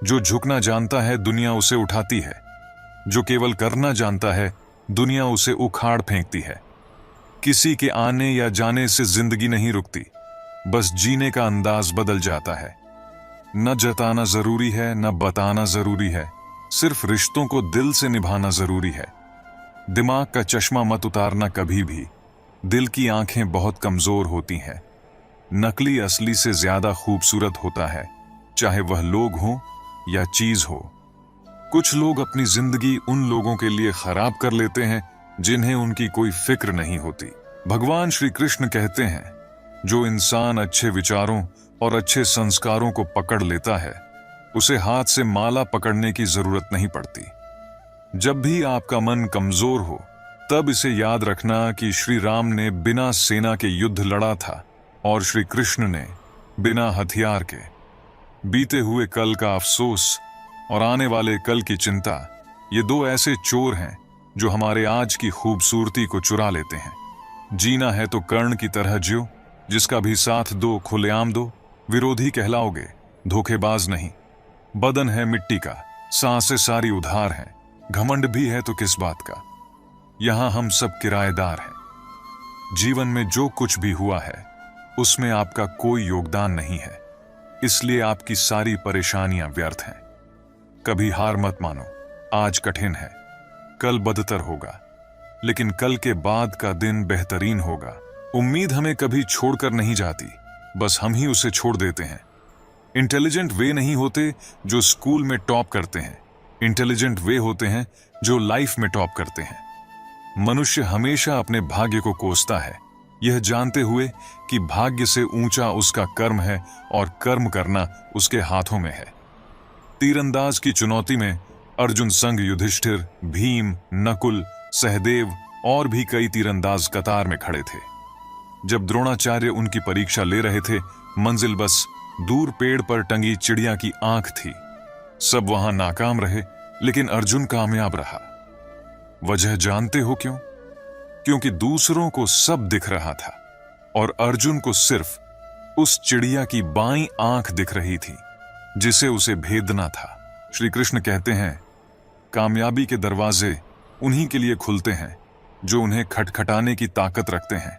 जो झुकना जानता है दुनिया उसे उठाती है, जो केवल करना जानता है दुनिया उसे उखाड़ फेंकती है। किसी के आने या जाने से जिंदगी नहीं रुकती, बस जीने का अंदाज बदल जाता है। न जताना जरूरी है, न बताना जरूरी है, सिर्फ रिश्तों को दिल से निभाना जरूरी है। दिमाग का चश्मा मत उतारना कभी भी, दिल की आंखें बहुत कमजोर होती हैं। नकली असली से ज्यादा खूबसूरत होता है, चाहे वह लोग हों या चीज हो। कुछ लोग अपनी जिंदगी उन लोगों के लिए खराब कर लेते हैं जिन्हें उनकी कोई फिक्र नहीं होती। भगवान श्री कृष्ण कहते हैं, जो इंसान अच्छे विचारों और अच्छे संस्कारों को पकड़ लेता है, उसे हाथ से माला पकड़ने की जरूरत नहीं पड़ती। जब भी आपका मन कमजोर हो, तब इसे याद रखना कि श्री राम ने बिना सेना के युद्ध लड़ा था और श्री कृष्ण ने बिना हथियार के। बीते हुए कल का अफसोस और आने वाले कल की चिंता, ये दो ऐसे चोर हैं जो हमारे आज की खूबसूरती को चुरा लेते हैं। जीना है तो कर्ण की तरह जियो, जिसका भी साथ दो खुलेआम दो, विरोधी कहलाओगे धोखेबाज नहीं। बदन है मिट्टी का, सांसें सारी उधार हैं, घमंड भी है तो किस बात का, यहां हम सब किराएदार हैं। जीवन में जो कुछ भी हुआ है उसमें आपका कोई योगदान नहीं है, इसलिए आपकी सारी परेशानियां व्यर्थ हैं। कभी हार मत मानो, आज कठिन है, कल बदतर होगा, लेकिन कल के बाद का दिन बेहतरीन होगा। उम्मीद हमें कभी छोड़कर नहीं जाती, बस हम ही उसे छोड़ देते हैं। इंटेलिजेंट वे नहीं होते जो स्कूल में टॉप करते हैं, इंटेलिजेंट वे होते हैं जो लाइफ में टॉप करते हैं। मनुष्य हमेशा अपने भाग्य को कोसता है, यह जानते हुए कि भाग्य से ऊंचा उसका कर्म है और कर्म करना उसके हाथों में है। तीरंदाज की चुनौती में अर्जुन संग युधिष्ठिर, भीम, नकुल, सहदेव और भी कई तीरंदाज कतार में खड़े थे। जब द्रोणाचार्य उनकी परीक्षा ले रहे थे, मंजिल बस दूर पेड़ पर टंगी चिड़िया की आंख थी। सब वहां नाकाम रहे, लेकिन अर्जुन कामयाब रहा। वजह जानते हो क्यों? क्योंकि दूसरों को सब दिख रहा था और अर्जुन को सिर्फ उस चिड़िया की बाईं आंख दिख रही थी जिसे उसे भेदना था। श्री कृष्ण कहते हैं, कामयाबी के दरवाजे उन्हीं के लिए खुलते हैं जो उन्हें खटखटाने की ताकत रखते हैं।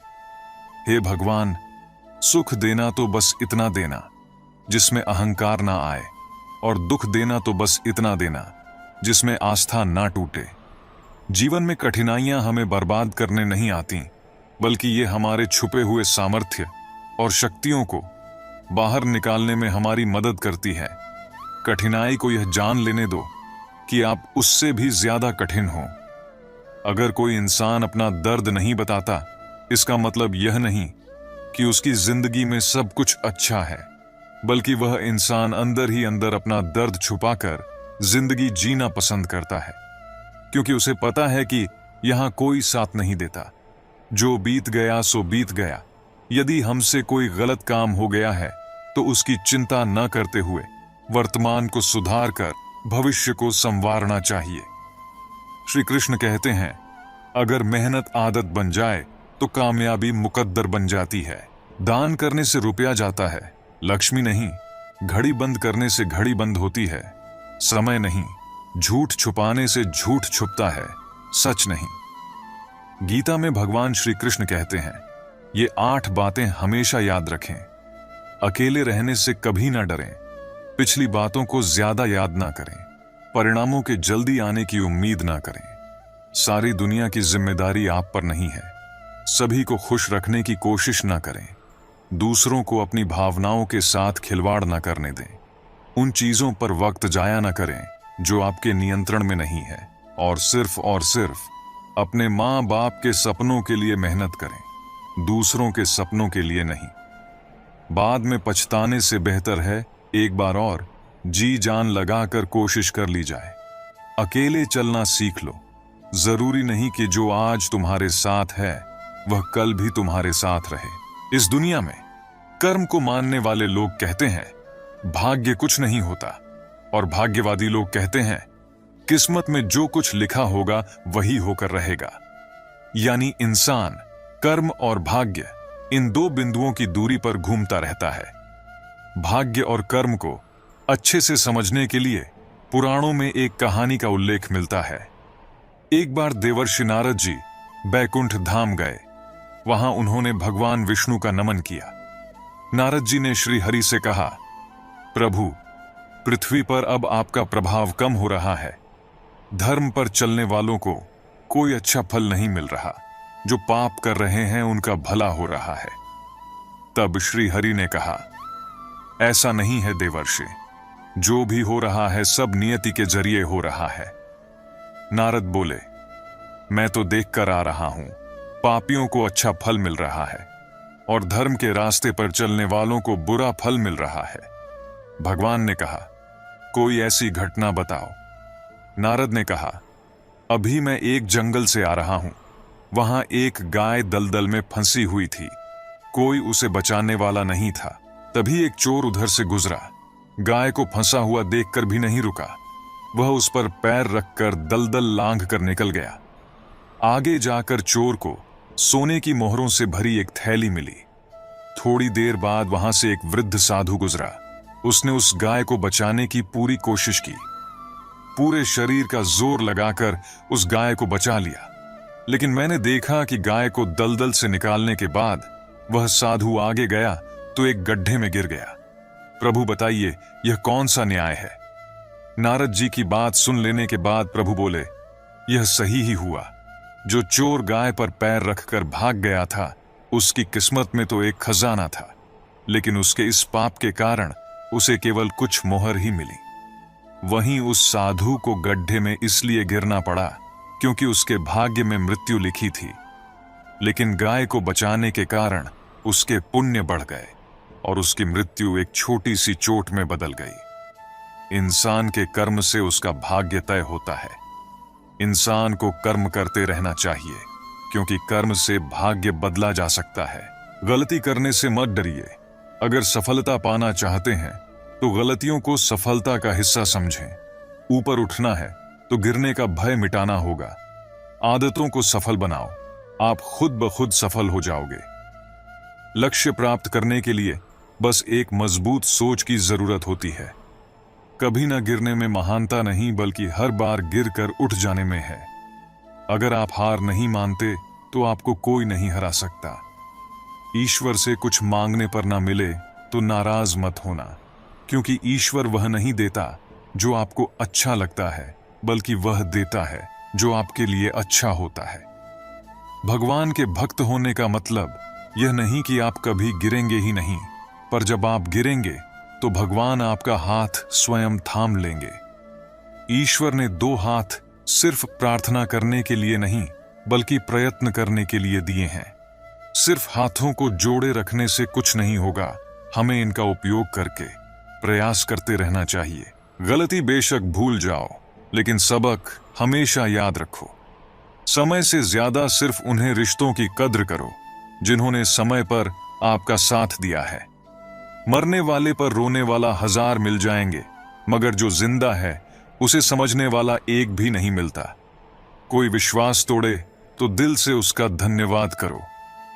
हे भगवान, सुख देना तो बस इतना देना जिसमें अहंकार ना आए, और दुख देना तो बस इतना देना जिसमें आस्था ना टूटे। जीवन में कठिनाइयां हमें बर्बाद करने नहीं आती, बल्कि ये हमारे छुपे हुए सामर्थ्य और शक्तियों को बाहर निकालने में हमारी मदद करती है। कठिनाई को यह जान लेने दो कि आप उससे भी ज्यादा कठिन हो। अगर कोई इंसान अपना दर्द नहीं बताता, इसका मतलब यह नहीं कि उसकी जिंदगी में सब कुछ अच्छा है, बल्कि वह इंसान अंदर ही अंदर अपना दर्द छुपाकर जिंदगी जीना पसंद करता है, क्योंकि उसे पता है कि यहां कोई साथ नहीं देता। जो बीत गया सो बीत गया। यदि हमसे कोई गलत काम हो गया है तो उसकी चिंता न करते हुए वर्तमान को सुधार कर भविष्य को संवारना चाहिए। श्री कृष्ण कहते हैं, अगर मेहनत आदत बन जाए तो कामयाबी मुकद्दर बन जाती है। दान करने से रुपया जाता है, लक्ष्मी नहीं। घड़ी बंद करने से घड़ी बंद होती है, समय नहीं। झूठ छुपाने से झूठ छुपता है, सच नहीं। गीता में भगवान श्री कृष्ण कहते हैं, ये 8 बातें हमेशा याद रखें। अकेले रहने से कभी ना डरें, पिछली बातों को ज्यादा याद ना करें, परिणामों के जल्दी आने की उम्मीद ना करें। सारी दुनिया की जिम्मेदारी आप पर नहीं है। सभी को खुश रखने की कोशिश ना करें। दूसरों को अपनी भावनाओं के साथ खिलवाड़ ना करने दें। उन चीजों पर वक्त जाया ना करें जो आपके नियंत्रण में नहीं है, और सिर्फ अपने माँ बाप के सपनों के लिए मेहनत करें, दूसरों के सपनों के लिए नहीं। बाद में पछताने से बेहतर है एक बार और जी जान लगाकर कोशिश कर ली जाए। अकेले चलना सीख लो। जरूरी नहीं कि जो आज तुम्हारे साथ है वह कल भी तुम्हारे साथ रहे। इस दुनिया में कर्म को मानने वाले लोग कहते हैं, भाग्य कुछ नहीं होता, और भाग्यवादी लोग कहते हैं किस्मत में जो कुछ लिखा होगा वही होकर रहेगा। यानी इंसान कर्म और भाग्य इन दो बिंदुओं की दूरी पर घूमता रहता है। भाग्य और कर्म को अच्छे से समझने के लिए पुराणों में एक कहानी का उल्लेख मिलता है। एक बार देवर्षि नारद जी बैकुंठ धाम गए। वहां उन्होंने भगवान विष्णु का नमन किया। नारद जी ने श्री हरि से कहा, प्रभु, पृथ्वी पर अब आपका प्रभाव कम हो रहा है। धर्म पर चलने वालों को कोई अच्छा फल नहीं मिल रहा। जो पाप कर रहे हैं उनका भला हो रहा है। तब श्री हरि ने कहा, ऐसा नहीं है देवर्षि, जो भी हो रहा है सब नियति के जरिए हो रहा है। नारद बोले, मैं तो देखकर आ रहा हूं, पापियों को अच्छा फल मिल रहा है और धर्म के रास्ते पर चलने वालों को बुरा फल मिल रहा है। भगवान ने कहा, कोई ऐसी घटना बताओ। नारद ने कहा, अभी मैं एक जंगल से आ रहा हूं। वहां एक गाय दलदल में फंसी हुई थी। कोई उसे बचाने वाला नहीं था। तभी एक चोर उधर से गुजरा। गाय को फंसा हुआ देखकर भी नहीं रुका। वह उस पर पैर रखकर दलदल लांघ कर निकल गया। आगे जाकर चोर को सोने की मोहरों से भरी एक थैली मिली। थोड़ी देर बाद वहां से एक वृद्ध साधु गुजरा। उसने उस गाय को बचाने की पूरी कोशिश की। पूरे शरीर का जोर लगाकर उस गाय को बचा लिया, लेकिन मैंने देखा कि गाय को दलदल से निकालने के बाद वह साधु आगे गया तो एक गड्ढे में गिर गया। प्रभु बताइए, यह कौन सा न्याय है? नारद जी की बात सुन लेने के बाद प्रभु बोले, यह सही ही हुआ। जो चोर गाय पर पैर रखकर भाग गया था, उसकी किस्मत में तो एक खजाना था, लेकिन उसके इस पाप के कारण उसे केवल कुछ मोहर ही मिली। वहीं उस साधु को गड्ढे में इसलिए गिरना पड़ा क्योंकि उसके भाग्य में मृत्यु लिखी थी, लेकिन गाय को बचाने के कारण उसके पुण्य बढ़ गए और उसकी मृत्यु एक छोटी सी चोट में बदल गई। इंसान के कर्म से उसका भाग्य तय होता है। इंसान को कर्म करते रहना चाहिए, क्योंकि कर्म से भाग्य बदला जा सकता है। गलती करने से मत डरिए। अगर सफलता पाना चाहते हैं तो गलतियों को सफलता का हिस्सा समझें। ऊपर उठना है तो गिरने का भय मिटाना होगा। आदतों को सफल बनाओ, आप खुद ब खुद सफल हो जाओगे। लक्ष्य प्राप्त करने के लिए बस एक मजबूत सोच की जरूरत होती है। कभी ना गिरने में महानता नहीं, बल्कि हर बार गिरकर उठ जाने में है। अगर आप हार नहीं मानते तो आपको कोई नहीं हरा सकता। ईश्वर से कुछ मांगने पर ना मिले तो नाराज मत होना, क्योंकि ईश्वर वह नहीं देता जो आपको अच्छा लगता है, बल्कि वह देता है जो आपके लिए अच्छा होता है। भगवान के भक्त होने का मतलब यह नहीं कि आप कभी गिरेंगे ही नहीं, पर जब आप गिरेंगे तो भगवान आपका हाथ स्वयं थाम लेंगे। ईश्वर ने दो हाथ सिर्फ प्रार्थना करने के लिए नहीं, बल्कि प्रयत्न करने के लिए दिए हैं। सिर्फ हाथों को जोड़े रखने से कुछ नहीं होगा। हमें इनका उपयोग करके प्रयास करते रहना चाहिए। गलती बेशक भूल जाओ, लेकिन सबक हमेशा याद रखो। समय से ज्यादा सिर्फ उन्हें रिश्तों की कद्र करो जिन्होंने समय पर आपका साथ दिया है। मरने वाले पर रोने वाला 1000 मिल जाएंगे, मगर जो जिंदा है उसे समझने वाला एक भी नहीं मिलता। कोई विश्वास तोड़े तो दिल से उसका धन्यवाद करो,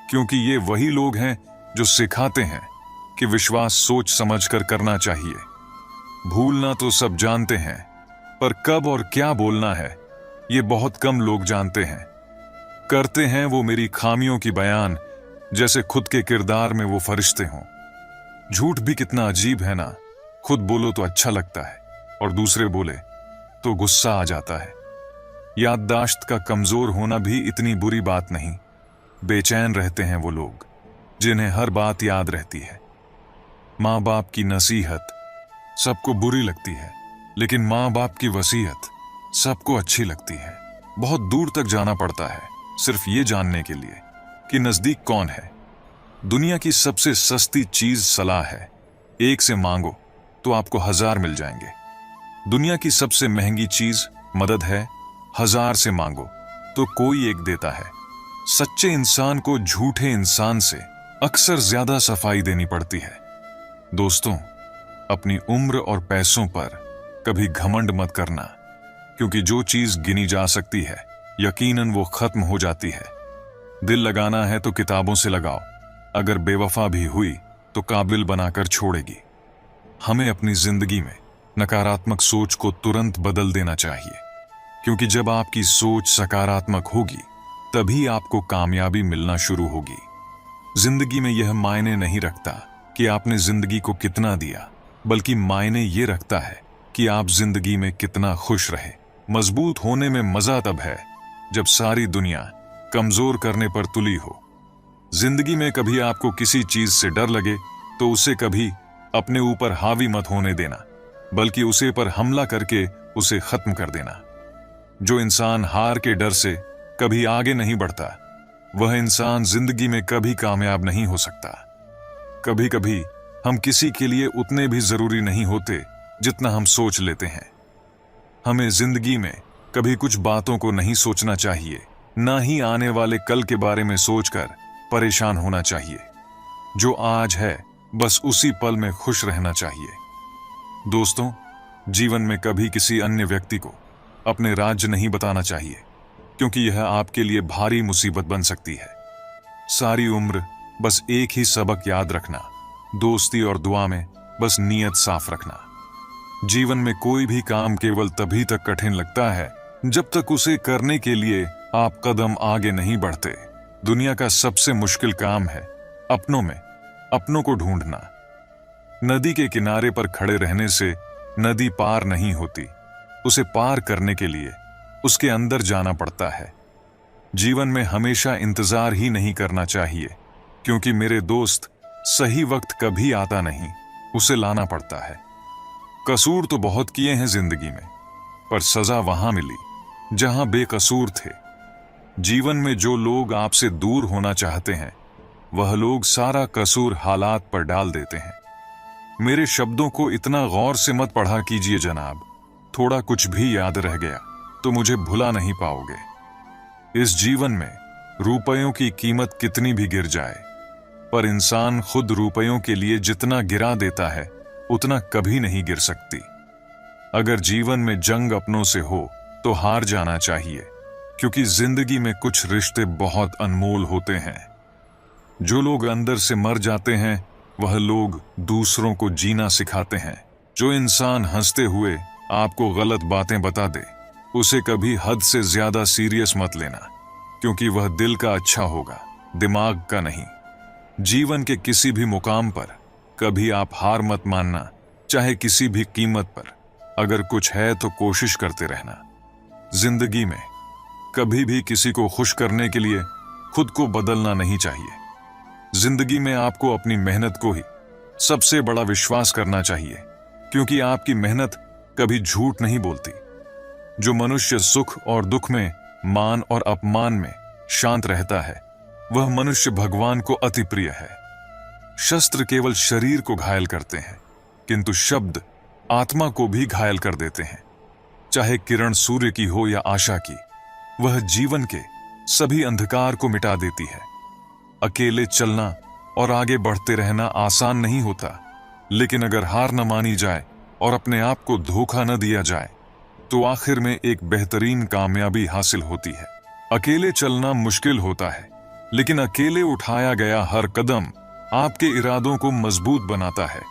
क्योंकि ये वही लोग हैं जो सिखाते हैं कि विश्वास सोच समझकर करना चाहिए। भूलना तो सब जानते हैं, पर कब और क्या बोलना है ये बहुत कम लोग जानते हैं। करते हैं वो मेरी खामियों की बयान, जैसे खुद के किरदार में वो फरिश्ते हों। झूठ भी कितना अजीब है ना। खुद बोलो तो अच्छा लगता है और दूसरे बोले तो गुस्सा आ जाता है। याददाश्त का कमजोर होना भी इतनी बुरी बात नहीं। बेचैन रहते हैं वो लोग जिन्हें हर बात याद रहती है। माँ बाप की नसीहत सबको बुरी लगती है, लेकिन माँ बाप की वसीयत सबको अच्छी लगती है। बहुत दूर तक जाना पड़ता है सिर्फ ये जानने के लिए कि नजदीक कौन है। दुनिया की सबसे सस्ती चीज सलाह है। एक से मांगो तो आपको 1000 मिल जाएंगे। दुनिया की सबसे महंगी चीज मदद है। 1000 से मांगो तो कोई एक देता है। सच्चे इंसान को झूठे इंसान से अक्सर ज्यादा सफाई देनी पड़ती है। दोस्तों, अपनी उम्र और पैसों पर कभी घमंड मत करना, क्योंकि जो चीज गिनी जा सकती है यकीनन वो खत्म हो जाती है। दिल लगाना है तो किताबों से लगाओ, अगर बेवफा भी हुई तो काबिल बनाकर छोड़ेगी। हमें अपनी जिंदगी में नकारात्मक सोच को तुरंत बदल देना चाहिए, क्योंकि जब आपकी सोच सकारात्मक होगी तभी आपको कामयाबी मिलना शुरू होगी। जिंदगी में यह मायने नहीं रखता कि आपने जिंदगी को कितना दिया, बल्कि मायने ये रखता है कि आप जिंदगी में कितना खुश रहे। मजबूत होने में मजा तब है जब सारी दुनिया कमजोर करने पर तुली हो। जिंदगी में कभी आपको किसी चीज से डर लगे तो उसे कभी अपने ऊपर हावी मत होने देना, बल्कि उसे पर हमला करके उसे खत्म कर देना। जो इंसान हार के डर से कभी आगे नहीं बढ़ता, वह इंसान जिंदगी में कभी कामयाब नहीं हो सकता। कभी कभी हम किसी के लिए उतने भी जरूरी नहीं होते जितना हम सोच लेते हैं। हमें जिंदगी में कभी कुछ बातों को नहीं सोचना चाहिए, ना ही आने वाले कल के बारे में सोचकर परेशान होना चाहिए। जो आज है बस उसी पल में खुश रहना चाहिए। दोस्तों, जीवन में कभी किसी अन्य व्यक्ति को अपने राज नहीं बताना चाहिए, क्योंकि यह आपके लिए भारी मुसीबत बन सकती है। सारी उम्र बस एक ही सबक याद रखना, दोस्ती और दुआ में बस नीयत साफ रखना। जीवन में कोई भी काम केवल तभी तक कठिन लगता है जब तक उसे करने के लिए आप कदम आगे नहीं बढ़ते। दुनिया का सबसे मुश्किल काम है अपनों को ढूंढना। नदी के किनारे पर खड़े रहने से नदी पार नहीं होती, उसे पार करने के लिए उसके अंदर जाना पड़ता है। जीवन में हमेशा इंतजार ही नहीं करना चाहिए, क्योंकि मेरे दोस्त सही वक्त कभी आता नहीं, उसे लाना पड़ता है। कसूर तो बहुत किए हैं जिंदगी में, पर सजा वहां मिली जहां बेकसूर थे। जीवन में जो लोग आपसे दूर होना चाहते हैं, वह लोग सारा कसूर हालात पर डाल देते हैं। मेरे शब्दों को इतना गौर से मत पढ़ा कीजिए जनाब, थोड़ा कुछ भी याद रह गया तो मुझे भुला नहीं पाओगे। इस जीवन में रुपयों की कीमत कितनी भी गिर जाए, पर इंसान खुद रुपयों के लिए जितना गिरा देता है उतना कभी नहीं गिर सकती। अगर जीवन में जंग अपनों से हो तो हार जाना चाहिए, क्योंकि जिंदगी में कुछ रिश्ते बहुत अनमोल होते हैं। जो लोग अंदर से मर जाते हैं, वह लोग दूसरों को जीना सिखाते हैं। जो इंसान हंसते हुए आपको गलत बातें बता दे, उसे कभी हद से ज्यादा सीरियस मत लेना, क्योंकि वह दिल का अच्छा होगा, दिमाग का नहीं। जीवन के किसी भी मुकाम पर कभी आप हार मत मानना, चाहे किसी भी कीमत पर। अगर कुछ है तो कोशिश करते रहना। जिंदगी में कभी भी किसी को खुश करने के लिए खुद को बदलना नहीं चाहिए। जिंदगी में आपको अपनी मेहनत को ही सबसे बड़ा विश्वास करना चाहिए, क्योंकि आपकी मेहनत कभी झूठ नहीं बोलती। जो मनुष्य सुख और दुख में, मान और अपमान में शांत रहता है, वह मनुष्य भगवान को अति प्रिय है। शस्त्र केवल शरीर को घायल करते हैं, किंतु शब्द आत्मा को भी घायल कर देते हैं। चाहे किरण सूर्य की हो या आशा की, वह जीवन के सभी अंधकार को मिटा देती है। अकेले चलना और आगे बढ़ते रहना आसान नहीं होता, लेकिन अगर हार न मानी जाए और अपने आप को धोखा न दिया जाए, तो आखिर में एक बेहतरीन कामयाबी हासिल होती है। अकेले चलना मुश्किल होता है, लेकिन अकेले उठाया गया हर कदम आपके इरादों को मजबूत बनाता है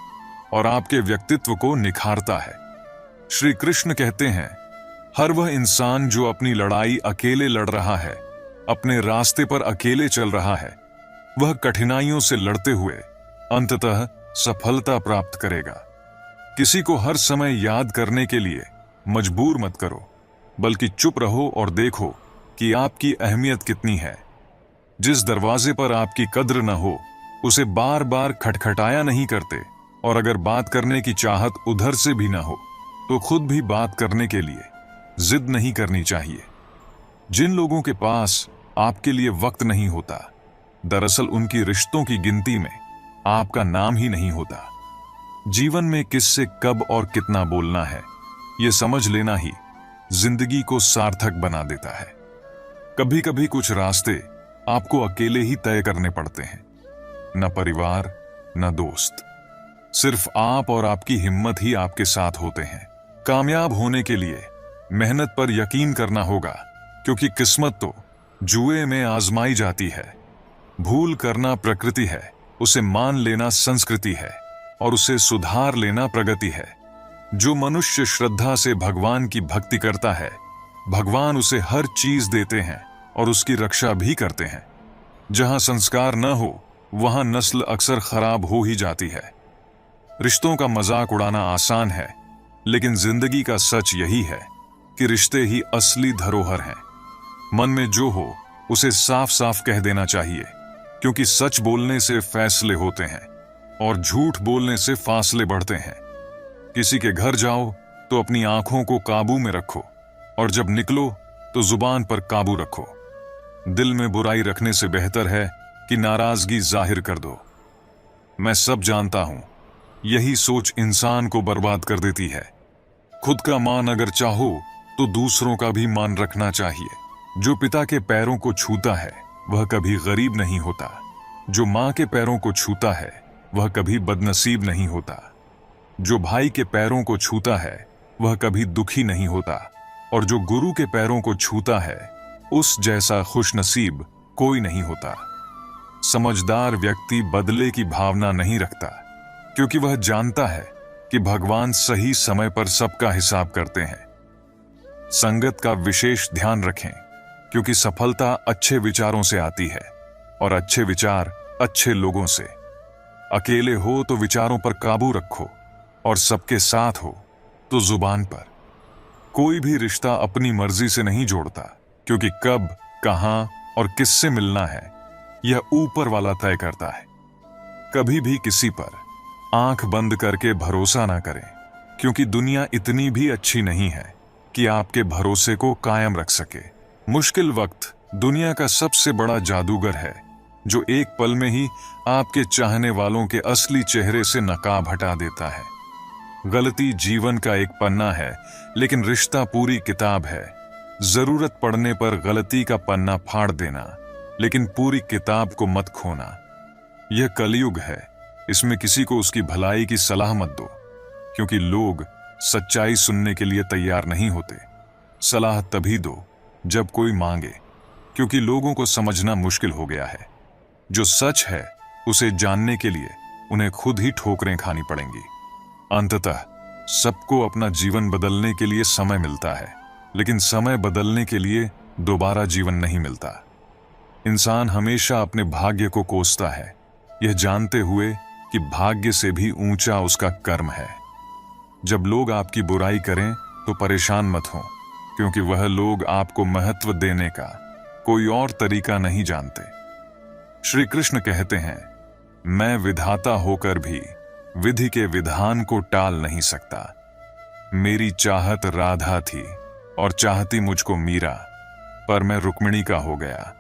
और आपके व्यक्तित्व को निखारता है। श्री कृष्ण कहते हैं, हर वह इंसान जो अपनी लड़ाई अकेले लड़ रहा है, अपने रास्ते पर अकेले चल रहा है, वह कठिनाइयों से लड़ते हुए अंततः सफलता प्राप्त करेगा। किसी को हर समय याद करने के लिए मजबूर मत करो, बल्कि चुप रहो और देखो कि आपकी अहमियत कितनी है। जिस दरवाजे पर आपकी कद्र न हो, उसे बार बार खटखटाया नहीं करते, और अगर बात करने की चाहत उधर से भी ना हो, तो खुद भी बात करने के लिए जिद नहीं करनी चाहिए। जिन लोगों के पास आपके लिए वक्त नहीं होता, दरअसल उनकी रिश्तों की गिनती में आपका नाम ही नहीं होता। जीवन में किससे कब और कितना बोलना है, यह समझ लेना ही जिंदगी को सार्थक बना देता है। कभी कभी कुछ रास्ते आपको अकेले ही तय करने पड़ते हैं, न परिवार न दोस्त। सिर्फ आप और आपकी हिम्मत ही आपके साथ होते हैं। कामयाब होने के लिए मेहनत पर यकीन करना होगा, क्योंकि किस्मत तो जुए में आजमाई जाती है। भूल करना प्रकृति है, उसे मान लेना संस्कृति है और उसे सुधार लेना प्रगति है। जो मनुष्य श्रद्धा से भगवान की भक्ति करता है, भगवान उसे हर चीज देते हैं और उसकी रक्षा भी करते हैं। जहां संस्कार न हो वहां नस्ल अक्सर खराब हो ही जाती है। रिश्तों का मजाक उड़ाना आसान है, लेकिन जिंदगी का सच यही है कि रिश्ते ही असली धरोहर हैं। मन में जो हो उसे साफ साफ कह देना चाहिए, क्योंकि सच बोलने से फैसले होते हैं और झूठ बोलने से फासले बढ़ते हैं। किसी के घर जाओ तो अपनी आंखों को काबू में रखो और जब निकलो तो जुबान पर काबू रखो। दिल में बुराई रखने से बेहतर है कि नाराजगी जाहिर कर दो। मैं सब जानता हूं, यही सोच इंसान को बर्बाद कर देती है। खुद का मान अगर चाहो तो दूसरों का भी मान रखना चाहिए। जो पिता के पैरों को छूता है वह कभी गरीब नहीं होता। जो मां के पैरों को छूता है वह कभी बदनसीब नहीं होता। जो भाई के पैरों को छूता है वह कभी दुखी नहीं होता और जो गुरु के पैरों को छूता है उस जैसा खुशनसीब कोई नहीं होता। समझदार व्यक्ति बदले की भावना नहीं रखता, क्योंकि वह जानता है कि भगवान सही समय पर सबका हिसाब करते हैं। संगत का विशेष ध्यान रखें, क्योंकि सफलता अच्छे विचारों से आती है और अच्छे विचार अच्छे लोगों से। अकेले हो तो विचारों पर काबू रखो और सबके साथ हो तो जुबान पर। कोई भी रिश्ता अपनी मर्जी से नहीं जोड़ता, क्योंकि कब, कहां और किससे मिलना है यह ऊपर वाला तय करता है। कभी भी किसी पर आंख बंद करके भरोसा ना करें, क्योंकि दुनिया इतनी भी अच्छी नहीं है कि आपके भरोसे को कायम रख सके। मुश्किल वक्त दुनिया का सबसे बड़ा जादूगर है, जो एक पल में ही आपके चाहने वालों के असली चेहरे से नकाब हटा देता है। गलती जीवन का एक पन्ना है, लेकिन रिश्ता पूरी किताब है। जरूरत पड़ने पर गलती का पन्ना फाड़ देना, लेकिन पूरी किताब को मत खोना। यह कलयुग है, इसमें किसी को उसकी भलाई की सलाह मत दो, क्योंकि लोग सच्चाई सुनने के लिए तैयार नहीं होते। सलाह तभी दो जब कोई मांगे, क्योंकि लोगों को समझना मुश्किल हो गया है। जो सच है उसे जानने के लिए उन्हें खुद ही ठोकरें खानी पड़ेंगी। अंततः सबको अपना जीवन बदलने के लिए समय मिलता है, लेकिन समय बदलने के लिए दोबारा जीवन नहीं मिलता। इंसान हमेशा अपने भाग्य को कोसता है, यह जानते हुए कि भाग्य से भी ऊंचा उसका कर्म है। जब लोग आपकी बुराई करें तो परेशान मत हो, क्योंकि वह लोग आपको महत्व देने का कोई और तरीका नहीं जानते। श्री कृष्ण कहते हैं, मैं विधाता होकर भी विधि के विधान को टाल नहीं सकता। मेरी चाहत राधा थी और चाहती मुझको मीरा, पर मैं रुक्मिणी का हो गया।